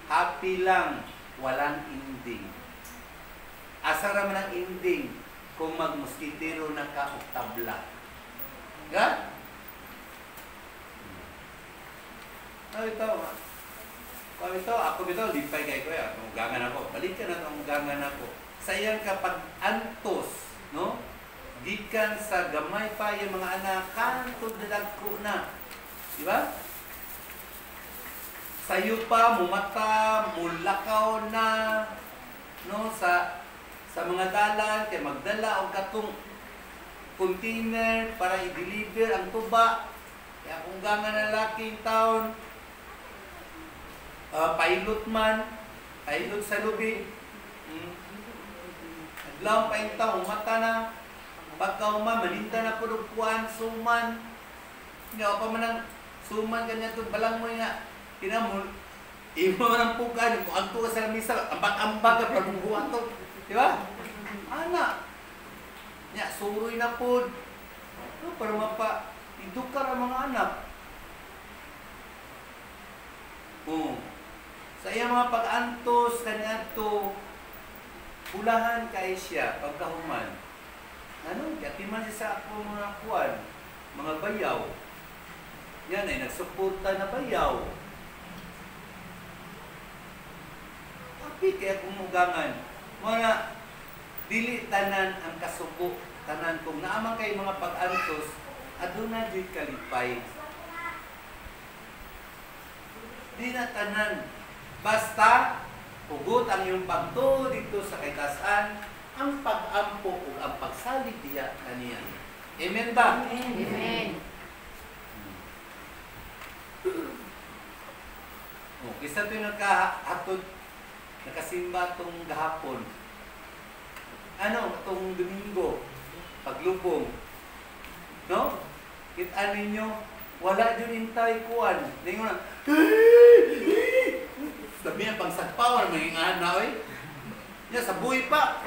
Happy lang, walang ending. Asa ra man ang ending kung magmuskitero na ka o tabla. Ga? Ako bitaw, lipay kay ko ya. Ugangan ako. Balik ka na itong ugangan ako. Sayang kapag antos, no? Gikan sa gamay pa yung mga anak, kantod na dagko na. Di ba? Sayo pa, mumata, mulakaw na, no, sa mga dalan, kay magdala o katong container para i-deliver ang tuba. Kaya kung gangan na laking taon, pilot sa lubi, naglaw pa yung taon, mata na, pagka malinta na po kuan, suman. Hindi ako pa man ang suman ganyan ito, balang mo nga, kinamul, imo man ang pukan, kung ang tuka sa lamisa, ambag-ambag ka, parang buwan to. Di ba? Ana, nya, suroy na po. No, para idukar ang mga anak. Sa iya mga pag-antos, kanya to, pulahan kay siya, pagkahuman. Katiman siya sa ako mga kuwan, mga bayaw. Yan ay nagsuporta na bayaw. Tapi kaya kumugangan, mga dili tanan ang kasubo, tanan kung naamang kay mga pag-antos, aduna di kalipay. Di na tanan. Basta, ugot ang iyong pagtuo dito sa kaitasan, ang pag-ampo o ang pagsalig diya kaniya. Amen ba? Amen. Kisa ito yung nakasimba itong gahapon. Itong Domingo, paglubong. No? Kita ninyo, wala dyan intay kuwan. Ninyo na, sabi yan, pang sagpawan, may ingana, Yan, sa buhay pa.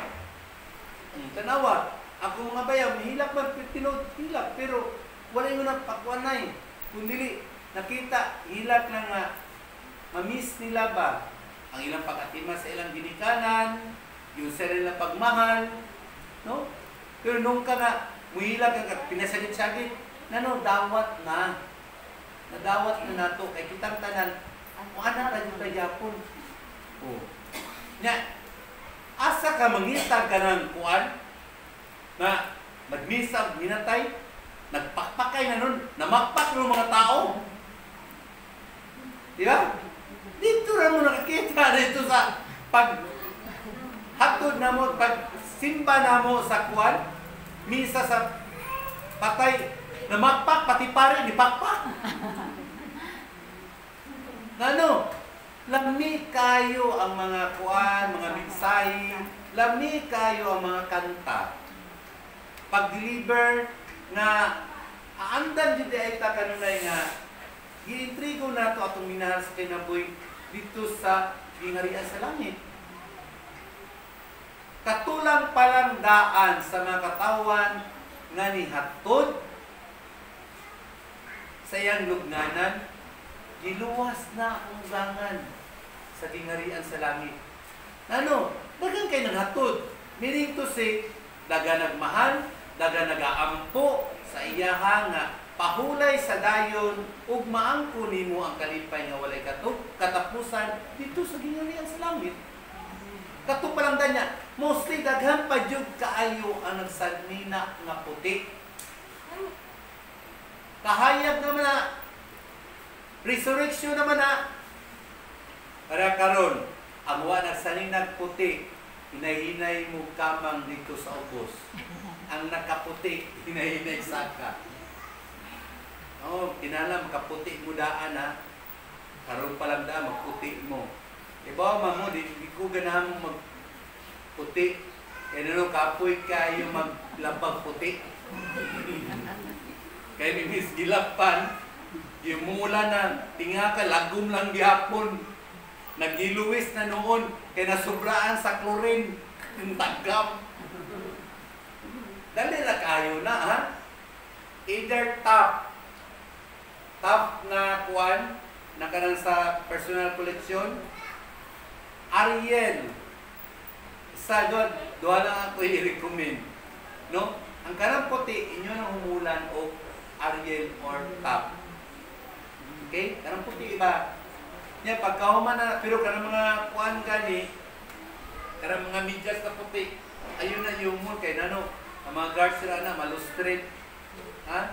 Tanawa, ako mga bayaw, hilak ba, hilak, pero wala yung napakwanay. Kung dili, nakita, hilak na nga, mamiss nila ba? ang ilang pag-atima sa ilang ginikanan, yung sa ilang pagmahal, no? Pero nung ka nga, muhila ka, pinasagit-sagit, dawat na. Nadawat na nato, kay kitang tanan, wala tayo tayo Japon. Oh. Nya, asa ka mangitag ka ng kuan, na magmisag, minatay, nagpakpakay na nun, namakpak ng mga tao. Diba? Dito na mo nakakita dito sa hatod na mo, pag simba na mo sa kuwan, misa sa patay, namakpak, pati pare, nipakpak. Lami kayo ang mga kuwan, mga minsay, lami kayo ang mga kanta. Pag-deliver na aandan dito ay kanunay nga, i-intrigo na ito atong minahal sa kinabuhi dito sa gingarian sa langit. Katulang palang daan sa mga katawan nga ni hatod sa iyang lugnanan, giluwas na ang ugangan sa gingarian sa langit. Dagan kayo ng hatod. Meaning to say, daga nagmahal, daga nagaampo sa iyaha nga pahulay sa dayon ug maangko nimo ang kalipay nga walay katapusan dito sa gingarian sa langit. Kato pa lang niya, mostly daghan pa jud kaayo ang nagsanmina nga puti. Kahayag naman na resurrection naman na para karon ang wa nagsaninag puti, hinahinay mo kamang dito sa ubos. Ang nakaputi, hinahinay saka. Kinala makaputi mo daan ha. Karon pa lang daan, magputi mo. Iba mo, di ko ganahan mo magputi. Kapoy kayo maglabag puti. Kaya mimis gilapan, yung mula na tinga ka, lagom lang gihapon. Nagiluwis na noon, kaya nasubraan sa chlorine, yung tagam. Dali na kayo na, ha? Either top na kuwan, na kanang sa personal collection, Ariel. Sa doon lang ako i-recommend. No? Ang kanang puti, inyo na humulan o Ariel or top. Okay? Kanang puti iba. Yan, pagkahuman na, pero kanang mga kuan gani, kanang mga medyas na puti, ayun na yung mo kay nano, ang mga guards sila na, malustrate, ha?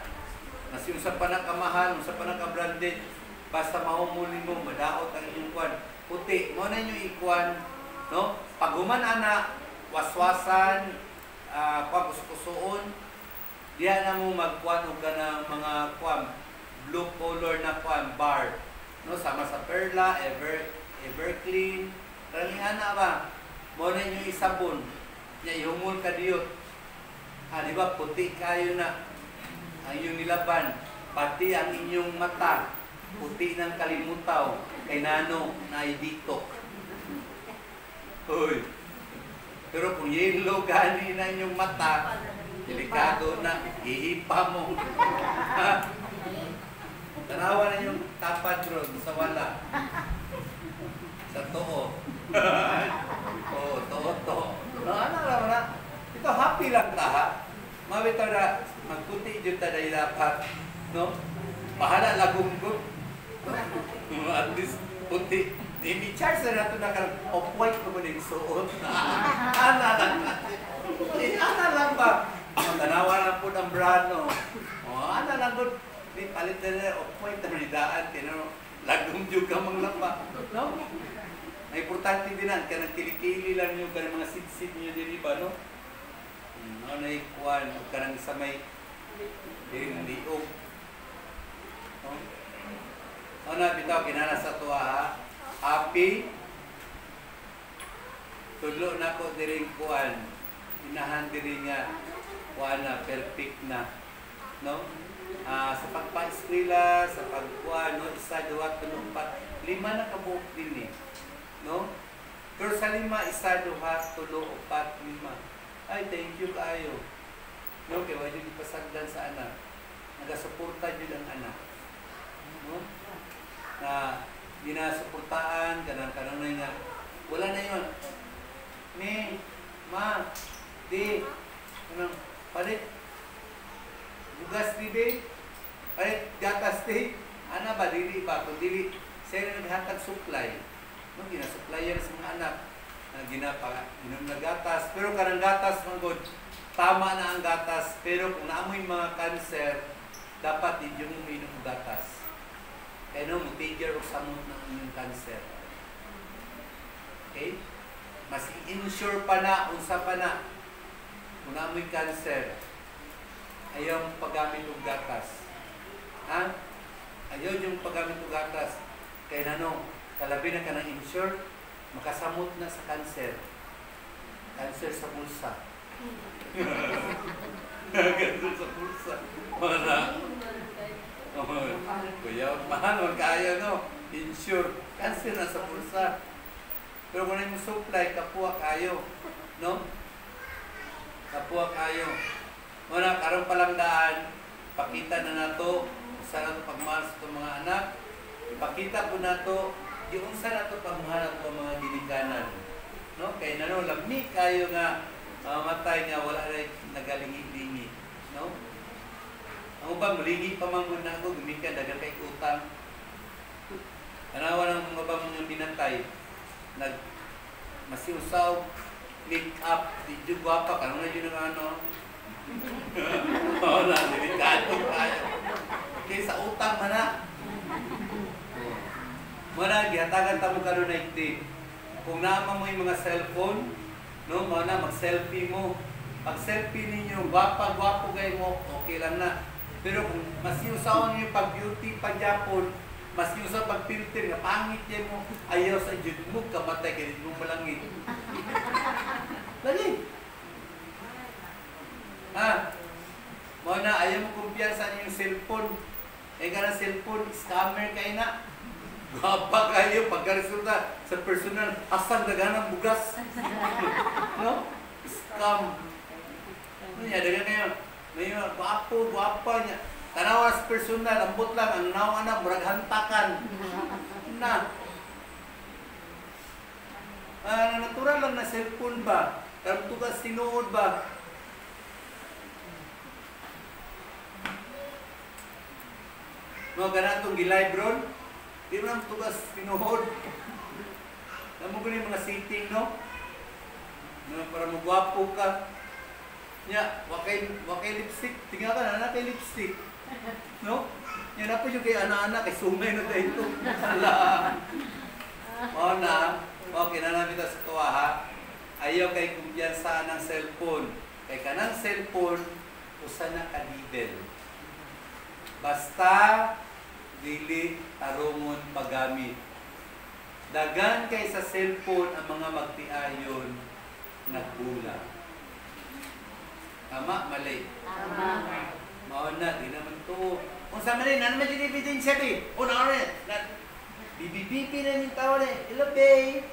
Mas yung sa panakamahal, sa panakabranded, basta mahumuli mo, madaot ang inyong kuan, puti, mo na yung ikuan, no? Paghuman ana, waswasan, pag-uskusoon, diyan na mo magkuan o ka ng mga kuan, blue color na kuan, bar, no, sama sa Perla, Everclean, karamihan na ba? Mo na yung isabon, niya ihumul ka diyot. Di ba, puti kayo na ang iyong nilaban, pati ang inyong mata, puti ng kalimutaw, kay nano na dito. Hoy. Pero kung yellow gani na inyong mata, delikado na, ihipa mo. Tanawa na yung tapad bro, sa wala. Sa too. Too. Ano na? Ito, happy lang ta ha. Mawita na, magputi dyan ta dahil dapat. No? Bahala lagunggot. At least, puti. Hindi charge na nato na karang off-white ko mo yung suot. Ana lang ba? Tanawa lang po ng brand, no? Ana lang po. Di palit na off-white na ridaan. Lagong dyan ka manglapa. No? Ang importante din na, kanang kilikili lang yung kanang mga sit-sit nyo din, ba, no? Ano na ikuan, kanang isa may liog. Ano na, bitaw, kinana sa tuwa, ha? Happy. Tudlo na ko diring kuan. Inahan diri nga kuan na perfect na. No? Sa pagpa-eskwela, sa pagkuan, no? 1, 2, 3, 4, 5 na kabuok din eh. No? Pero sa 5, 1, 2, 3, 4, 5. Ay, thank you kayo. No? Kaya wala yung ipasagdan sa anak. Nagasuporta yun ang anak. No? Na ginasuportaan, kanang na nga. Wala na yun. Ni, ma, di, anong, palit, bugas di be, palit, gatas di, ana ba, dili ba, kung dili, siya na naghatag supply, no, ginasupplyan sa mga anak, ginom na gatas, pero kanang gatas, manggod, tama na ang gatas, pero kung naamoy mga cancer, dapat hindi yung uminom ng gatas. Kaya no, mag-figure o samot na ang cancer. Okay? Mas i-insure pa na, unsa pa na, kung naamoy cancer, ayaw paggamit ng gatas. Ha? Ayaw yung paggamit ng gatas. Kaya nano, kalabi na ka ng insure, makasamot na sa cancer. Cancer sa bulsa. Cancer sa bulsa. Wala. Kuya, mahal, kaya no? Insure. Cancer na sa bulsa. Pero kung na yung supply, kapwa kayo. No? Kapwa kayo. Muna, karong palang daan, pakita na nato sa nato pagmahal sa itong mga anak. Ipakita po nato yung sa nato pagmahal sa mga ginikanan. No? Kaya na no, lamig kayo nga matay nga wala na nagalingi-lingi. No? Ang ubang mulingi pa man muna ako, gumikan dagang kay utang. Tanawa ng mga bang mga binatay, masiusaw, make up, di gwapa, kanong na yun ang ano. Oo na, delikado tayo. Okay, sa utang mana. Mana, gihatagan tamo karon na iti. Kung naman mo yung mga cellphone, no, mana, mag-selfie mo. Pag-selfie ninyo, gwapa-gwapo kayo mo, okay lang na. Pero kung masiusaw niyo pag-beauty, pag-japon, masiusaw pag-filter, nga pangit yan mo, ayaw sa jud mo, kamatay, ganit mo malangit. Lagi. Ha? Mga na, ayaw mo kumpiyansa niyo yung cellphone. Eh ka na cellphone, scammer kayo na. Gwapa kayo, pagka-resulta sa personal, asang daganang bugas. No? Scam. Ano niya, dagan kayo. Ngayon, gwapa niya. Tanawa sa personal, ambot lang, ang nawa na, murag hantakan. Na. Natural lang na cellphone ba? Karang tugas sinuod ba? No, ganatong gilive ron. Di mo lang tugas sinuod. Namo ko yung mga sitting, no? Para magwapo ka. Nya, wakay lipstick. Tingnan ka na, kay lipstick. No? Yan na po yung kay anak-anak, kay sumay na tayo ito. Hala. O na, okay na namin ito sa tuwa ha. Ayaw kay kumpiyansa ng cellphone. Kay ka ng cellphone, usa na ka-level. Basta, dili tarungon paggamit. Dagan kay sa cellphone ang mga magtiayon nagbulag. Tama, mali. Tama. Mauna, di naman to. Kung sa mali, naman yung ebidensya rin. O na rin, bibibipi na yung tao rin. Hello, babe.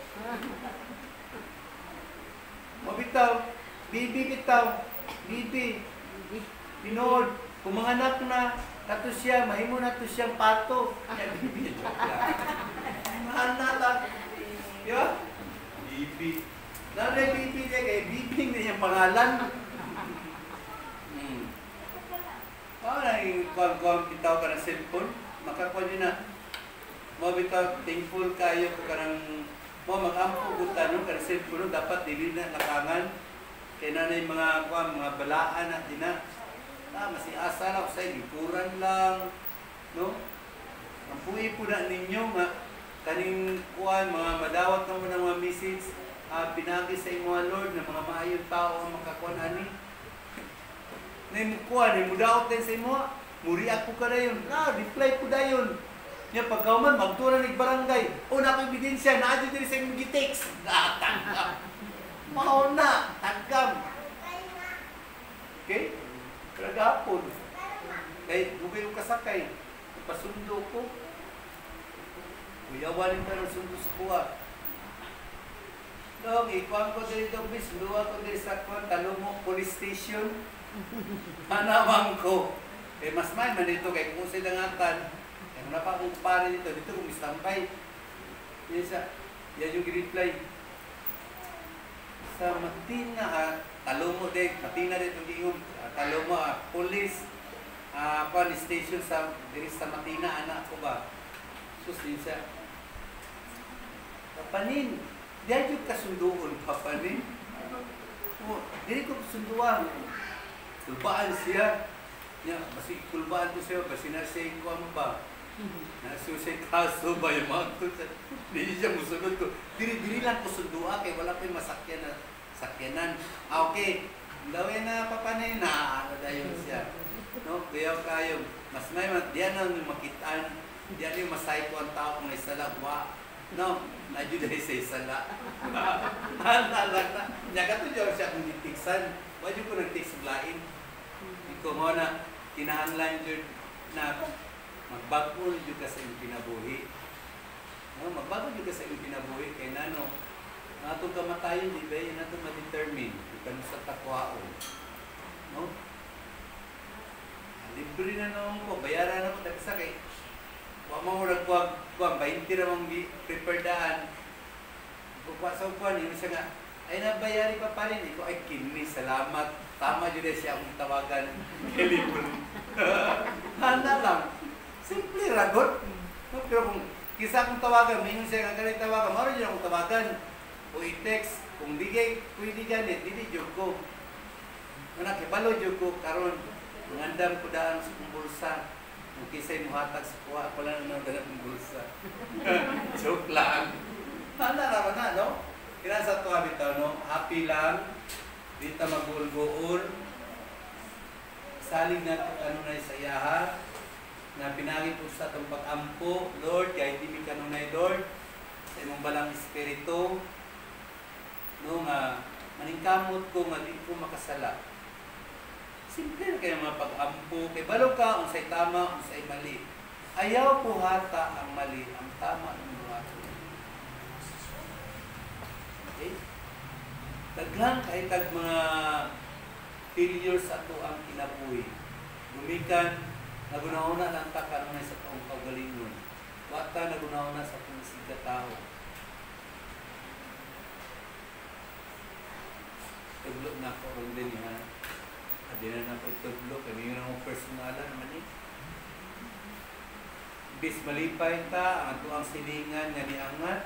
Mabitaw. Bibi bitaw. Bibi. Binood. Kung mga anak na, kato siya, mahimo na to siyang pato. Bibi. Mahal na lang. Yo? Bibi. Nanay bibi niya kay Bibi na yung pangalan. Kung bitaw ka ng cellphone, makakuha nyo na. Mo bitaw, thankful kayo kung karang mo mag-ampo gutan no, karang cellphone, dapat dili na lakangan. Kaya na yung mga balaan na din na. Masiasa lang, sa likuran lang. No? Ang puwi po na ninyo, kaning kuhan, mga madawat na mo ng mga message, pinagi sa mga Lord na mga maayong tao ang makakuha ani. Na yung kuha, na yung mudaot din sa imo, muriak po ka na yun. Reply po na yun. Yan, pagkauman, magtura ng barangay. O, nakabidensya, naadyo din sa imong gitext. Tanggam. Mahal na, tanggam. Okay? Kagapon. Kaya, bugay yung kasakay. Pasundo ko. Uyawanin ka ng sundo sa kuha. Dong, ikuhan ko dito, bis. Luwa ko dito sa kuha, Talumok Police Station. Hanawang ko. Kaya mas may man dito, kaya kung sila ngatan, kaya wala pa akong pare dito kung istampay. Yan yung reply. Sa Matina, Talomo din, Matina din itong giingon, Talomo, police, station sa Matina, anak ko ba? Sus, din siya. Papanin, diyan yung kasunduon, papanin. Dili ko kasunduan. Kulbaan siya. Basi kulbaan ko siya, basi nasa ko ano ba? Nasa siya kaso ba yung mga ito? Hindi siya musunod ko. Diri lang ko sundua kay wala pa yung sakyanan. Okay. Dawin na papanin na ano dayon siya. No, kaya kayo mas may diyan ang makitaan, diyan yung masay ko ang tao kung may salagwa. No, nadyo dahil sa isala. Nalag na. Nya kato diyan siya kung ditiksan. Wala ko nagtiksuglain. Iko mo na kinahanglan jud na magbago jud ka sa imong kinabuhi. No, magbago jud ka sa imong kinabuhi kay nano atong kamatayon di ba yan atong ma-determine kung sa takwaon. No? Libre na naman ko, bayaran na ko dagsa kay wa mo nagkuwag 20 ra mong preparedaan. Kuha sa upuan, yun siya nga, ay nabayari pa pa rin. Iko ay kini, salamat. Tama yun siya akong tawagan. Libre. Handa lang. Simple ragot. No? Pero kung kisa akong tawagan, may siya nga ganit tawagan, maro yun akong tawagan. O i-text, kung di kay, pwede ganit, hindi joke ko. Anak, ibalo joke ko, karon mangandam ko daan sa kong bulsa. Kung kisa'y muhatag sa kuha, ako lang nang dala kong bulsa. Joke lang. Handa naman na, no? Kailan sa ito bitaw, no? Happy lang. Dito mag-uul-guul. Saling na ito kanunay sa iyaha. Na pinagi po sa itong pag-ampo, Lord, kahit di mi kanunay, Lord, sa imong balang espiritu, no, nga maningkamot ko, nga di ko makasala. Simple na kayo mga pag-ampo. Kay balo ka, unsay tama, unsay mali. Ayaw po hata ang mali, ang tama ng mga okay? Daghan kahit mga failures ato ang kinabuhi. Gumikan, nagunahuna lang ta kanunay sa taong kaugalingon. Wata nagunahuna sa pulisig ka tao. Tuglo na ko ron din ha. Adi na ko ituglo, kami yun ang personalan naman eh. Bis malipay ta, ang ato ang silingan nga niangat.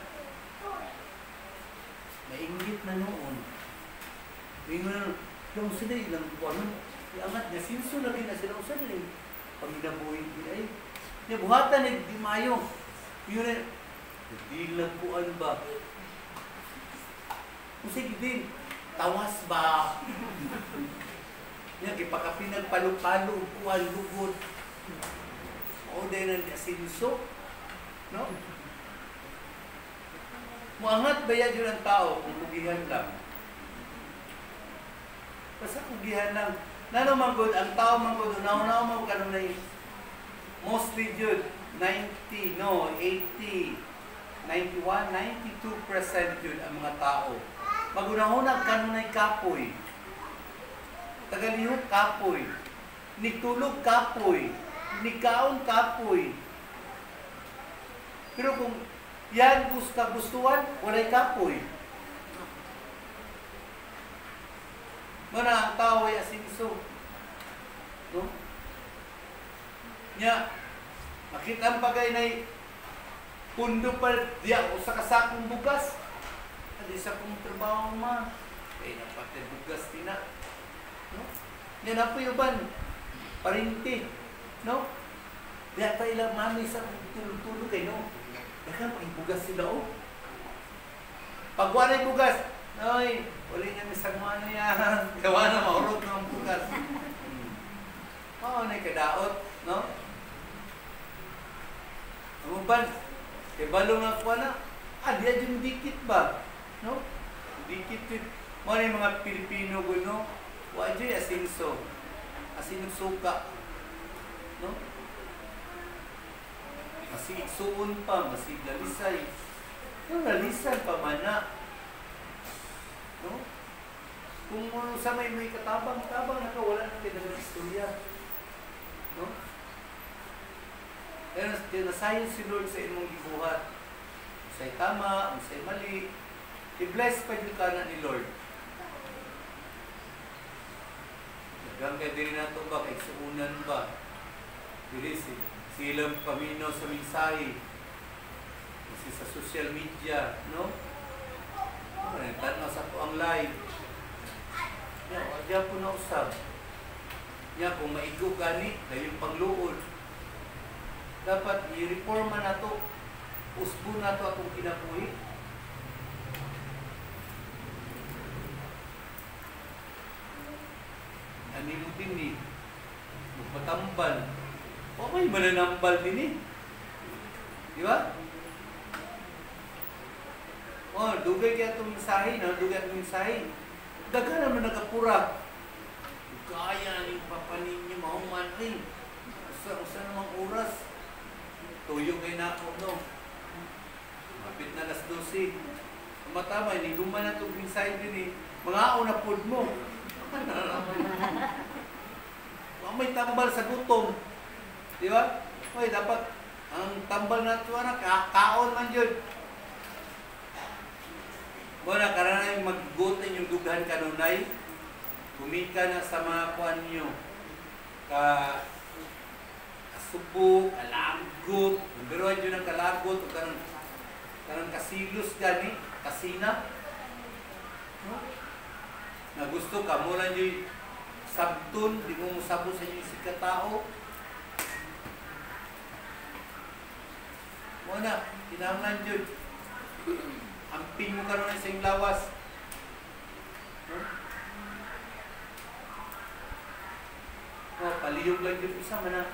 Mainggit na noon. Mingon na, yung sila ilang buwan, iangat niya, sinso na rin na sila usan rin. Paginabuhin ko ay, niya buhatan eh, di mayo. Yun na, di lang kuan ba? Kung sige din, tawas ba? Niya, ipakapinag palo-palo, kuan, lugod. O dahil na niya, sinso. No? Muangat bayad yun ang tao kung kugihan lang. Basta kugihan lang. Nano manggod, ang tao manggod, unaw-unaw mo kanunay, mostly yun, 90, no, 80, 91, 92% yun ang mga tao. Magunahunag kanunay kapoy. Tagalihok kapoy. Nitulog kapoy. Nikaon kapoy. Pero kung yan kagustuhan, walay kapoy. Muna ang tao ay asinso. No? Nya, makita ang bagay na pundo pa diya o sa kasakong bugas. Adi sa kong trabaho ma. Kaya napatid bugas tina. No? Nya na po yuban. Parinti. No? Diya tayo lang mami sa tulog-tulog kayo. No? Dakan pakibugas sila o. Pag walay bugas, ay, uli nga misang ano yan. Gawa na maurot ng bugas. Oo, na kadaot, no? Ang uban, kay balo nga ko na, diya yung dikit ba? No? Dikit yun. Mga yung mga Pilipino ko, no? Wadyo yung asinso. Asinong suka. No? Masig suon pa, masig lalisay. Yung lalisan pa mana. No? Kung sa may katabang-tabang na ka, wala nang kailangan istorya. No? Kaya nasayon si Lord sa imong gibuhat. unsay tama, unsay mali. I-bless pa yung ka na ni Lord. Hanggang kay diri nato ba, kay suunan ba? Dili silang paminaw sa mensahe. Kasi sa social media, no? Tanaw sa po ang live. Diyan po na usab. Kung maigo gani, dahil pangluod. Dapat i-reforma na to. Usbo na to atong kinabuhi. Ani mo din ni magpatambal. O may mananambal din eh. Di ba? Dugay kaya itong mensahe, dugay itong mensahe. Daga naman nagapura. Kaya ni papanin niyo mahuman ay. Usa namang oras. Tuyo kay na ako, no? Mapit na alas 12. Matama, hindi guman na itong mensahe din eh. Mga na food mo. May tambal sa gutom. Di ba? Oy, dapat ang tambal na ito na kaon man yun. Muna, karanay maggutin yung dughan kanunay. Kumika na sa mga kuan nyo. Kasubo, kalagot. Biruan nyo ng kalagot. Karang kasilos gani. Kasina. Na gusto ka, mula nyo sabton, di mo musabo sa inyo si katao. Muna, kinahanglan yun. Amping mo karon sa iyong lawas. Paliyog lang yun isa man na.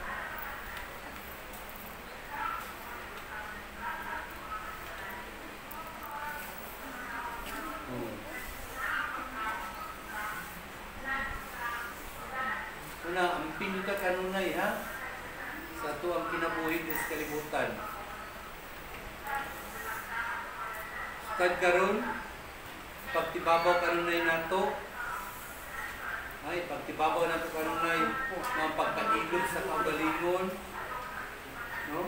Amping ka kanunay ha. Sa ito ang kinabuhi sa kalibutan. Kad karon pagtibabaw kanunay nato ay pagtibabaw nato kanunay mga pagkailog sa kaugalingon, no?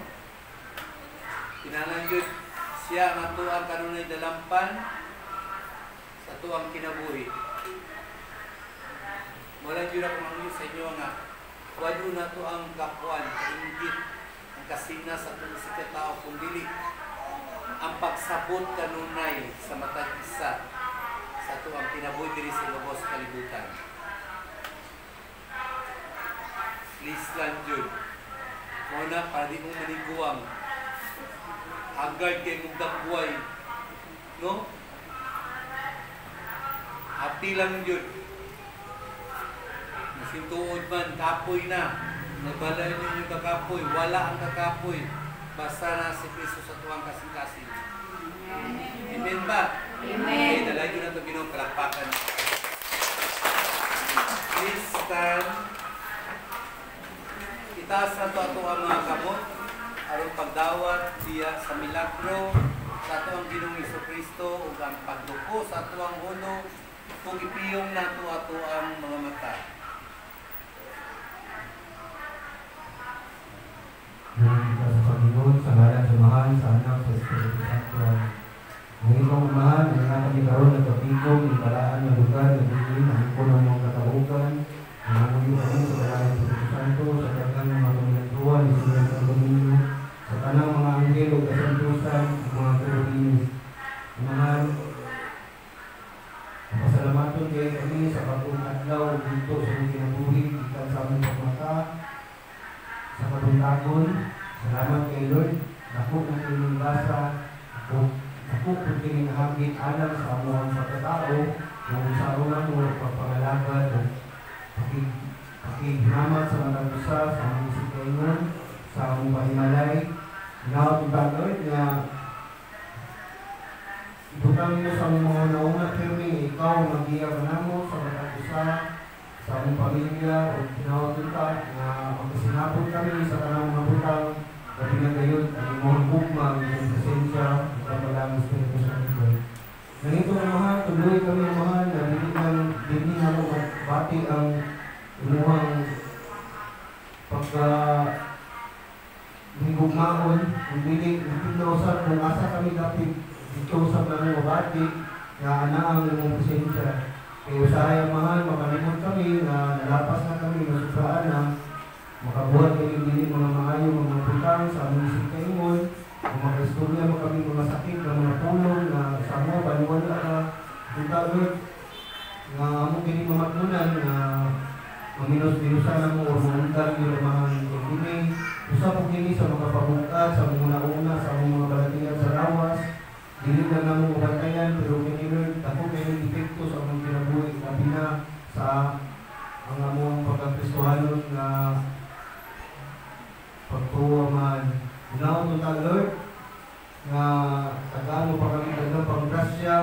Kinahanglan gyud siya ang ato ang kanunay dalampan sa ato ang kinabuhi. Wala gyud ako mangyo sa inyo nga walo nato ang kapuan, kainggit, ang kasina sa ato sa katao kung dili ang pagsabot kanunay sa matag isa sa ito ang kinabuhi diri sa lubos kalibutan. Please lang yun. Muna, para di mong maniguang. Agad kay mong dakbuay. No? Happy lang yun. Nasintuod man, kapoy na. Nagbalay niyo yung kakapoy. Wala ang kakapoy. Basta na si Kristo sa tuwang kasing-kasing. Amen ba? Amen. Okay, dalay ko na ito ginong kalakpakan. Please stand. Itaas na ito ato ang mga kamot. Aron pagdawat siya sa milagro sa ito ang ginong Iso Kristo o ang pagduko sa ito ang uno kung ipiyong na ito ato ang mga mata. Panginoon, sa ngalan sa Mahal, sa Anak, sa Espiritu Santo. Ang iyong mahal, ang nga kami karoon ng kapigong, ng palaan ng lugar, ng dilim, ang ipon ng mga katahugan, ang mga ulit kami sa ngalan sa Espiritu Santo, sa dagang mga pamilantuan, ng silang sa Domingo, sa tanang mga anghel o kasantusan, ang mga kerubinis. Mahal, pasalamaton kayo kami sa bagong adlaw dito sa mga kinabuhi, ikan sa aming pagmata, sa kabuntagon. Salamat kay Lord. Ako ng inyong basa. Ako kung kinahangin alam sa amuang pagkatao kung sa ulang mo pagpangalagad o pakihinamat sa mga busa sa mga sikaingon sa among pahimalay. Nakatuntang Lord na ibutang mo sa mga naungat kami ikaw mag-iyaw na mo sa mga busa sa among pamilya o kinawagpunta na magkasinapon kami sa kanang mga butang kasi na ngayon, ang mga bukma, ang presensya, ang kapalamas ko ito sa akin. Ganito ang mahal, tuloy kami ang mahal, na hindi na mo bati ang umuhang higugmaon, kung dili usab kung asa kami dapat dito usab lang mabati nga ana ang imong presensya. Kaya usahay ang mahal, makalimot kami na nalapas na kami, masukraan na makabuhat kami dili mga maayo, mga putang sa aming isipkaingon, kung makaistorya mo kami mga sakit, na mga pulong na sa mo, baliwala ka, Lord, nga among kini mamatnunan na maminos-minusan na mo o maundang yung mga kini usa po kini sa mga pabungkat sa mga una sa mga balatian sa lawas dili na namo mabantayan pero kini Lord ako kay depekto sa among kinabuhi labi na sa ang among pagkakristohanon na pagtuwa man unaw to ta Lord nga tagalo pa kami daghang panggrasya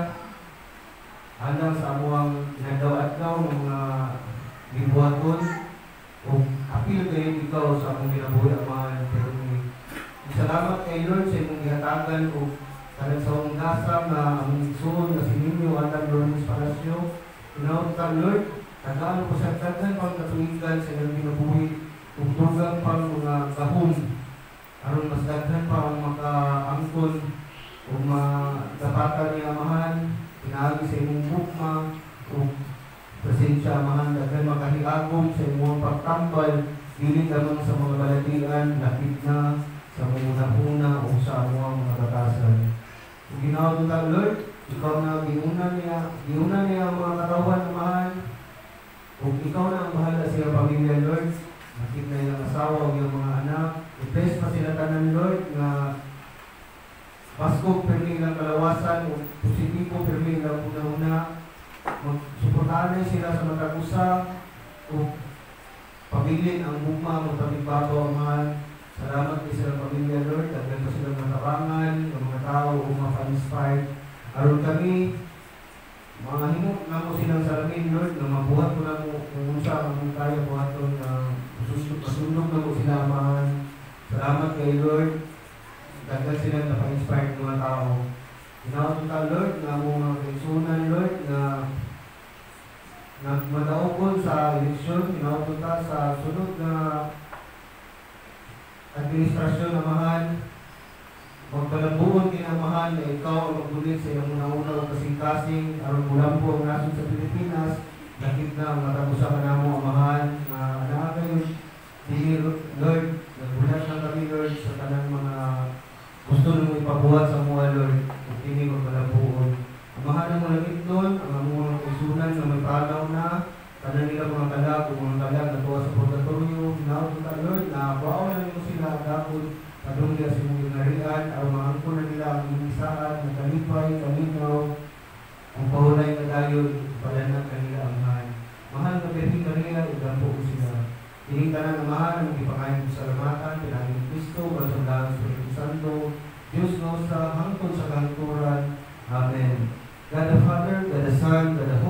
alang sa among ginadaw-adlaw mga gibuhaton o apil kayo ikaw sa akong kinabuhi amahan pero salamat kay Lord sa imong gihatagan o kanang sa akong nasam na among igsoon na si Ninyo Alan Lourdes Palacio unaw ta Lord tagaan ko sa daghan pang katuigan sa ilang kinabuhi ug dugang pang mga gahom aron mas daghan pa ang makaangkon o madapatan ni amahan pinaagi sa imong bukma o presensya amahan daghan makahigagom sa imong pagtambal dili lamang sa mga balatian lakip na sa mga una o sa mga batasan. Kung ginawa mo ta Lord, ikaw na giuna niya ang mga katawan amahan o ikaw na ang bahala sa iyang pamilya Lord nakip na ilang asawa o iyang mga anak i-bless pa sila tanan Lord nga Pasko permi ilang kalawasan o positibo permi ilang una-una magsuportahan na sila sa matag-usa o pabilin ang bugma magpapigbago amahan. Salamat kayo sa pamilya Lord at ganda silang matabangan ng mga tao o mapa-inspired aron kami mga himok na mo silang salamin Lord na mabuhat mo na mo kung unsa ang kaya buhaton na masundog na mo sila amahan. Salamat kay Lord dagdag silang napa-inspired mga tao. Ginawa ta Lord na mo mga kaisunan Lord na nagmadaogon sa eleksyon, ginawa ta sa sunod na administrasyon amahan magpalabuon kinamahan na ikaw ang magbulit sa iyong una-una o kasing-kasing aron mulampo ang nasod sa Pilipinas nakit na ang matapusa ka na mo amahan na kayo di Lord nagbulat na kami Lord sa tanang mga gusto nyo ipabuhat sa mga Lord kung hindi magpalabuon amahan mo lang itlon ang mga kaisunan na may palaw na tanan nila mga kalag o mga kalag na tuwa sa purgatorio ginawag kita Lord na baon na nyo sila dapod kadong nila sa mga ginarian o maangko na nila ang inisaan na kalipay, kalinaw ang pahulay na dayon palanan kanila ang mahal mahal na pwedeng kanila igampo ko sila hiling ka na mahal ang ipangayon ko salamatan pinagin Kristo masundahan sa Espiritu Santo Diyos no sa hangtod sa kahangturan Amen. God the Father, God the Son, God the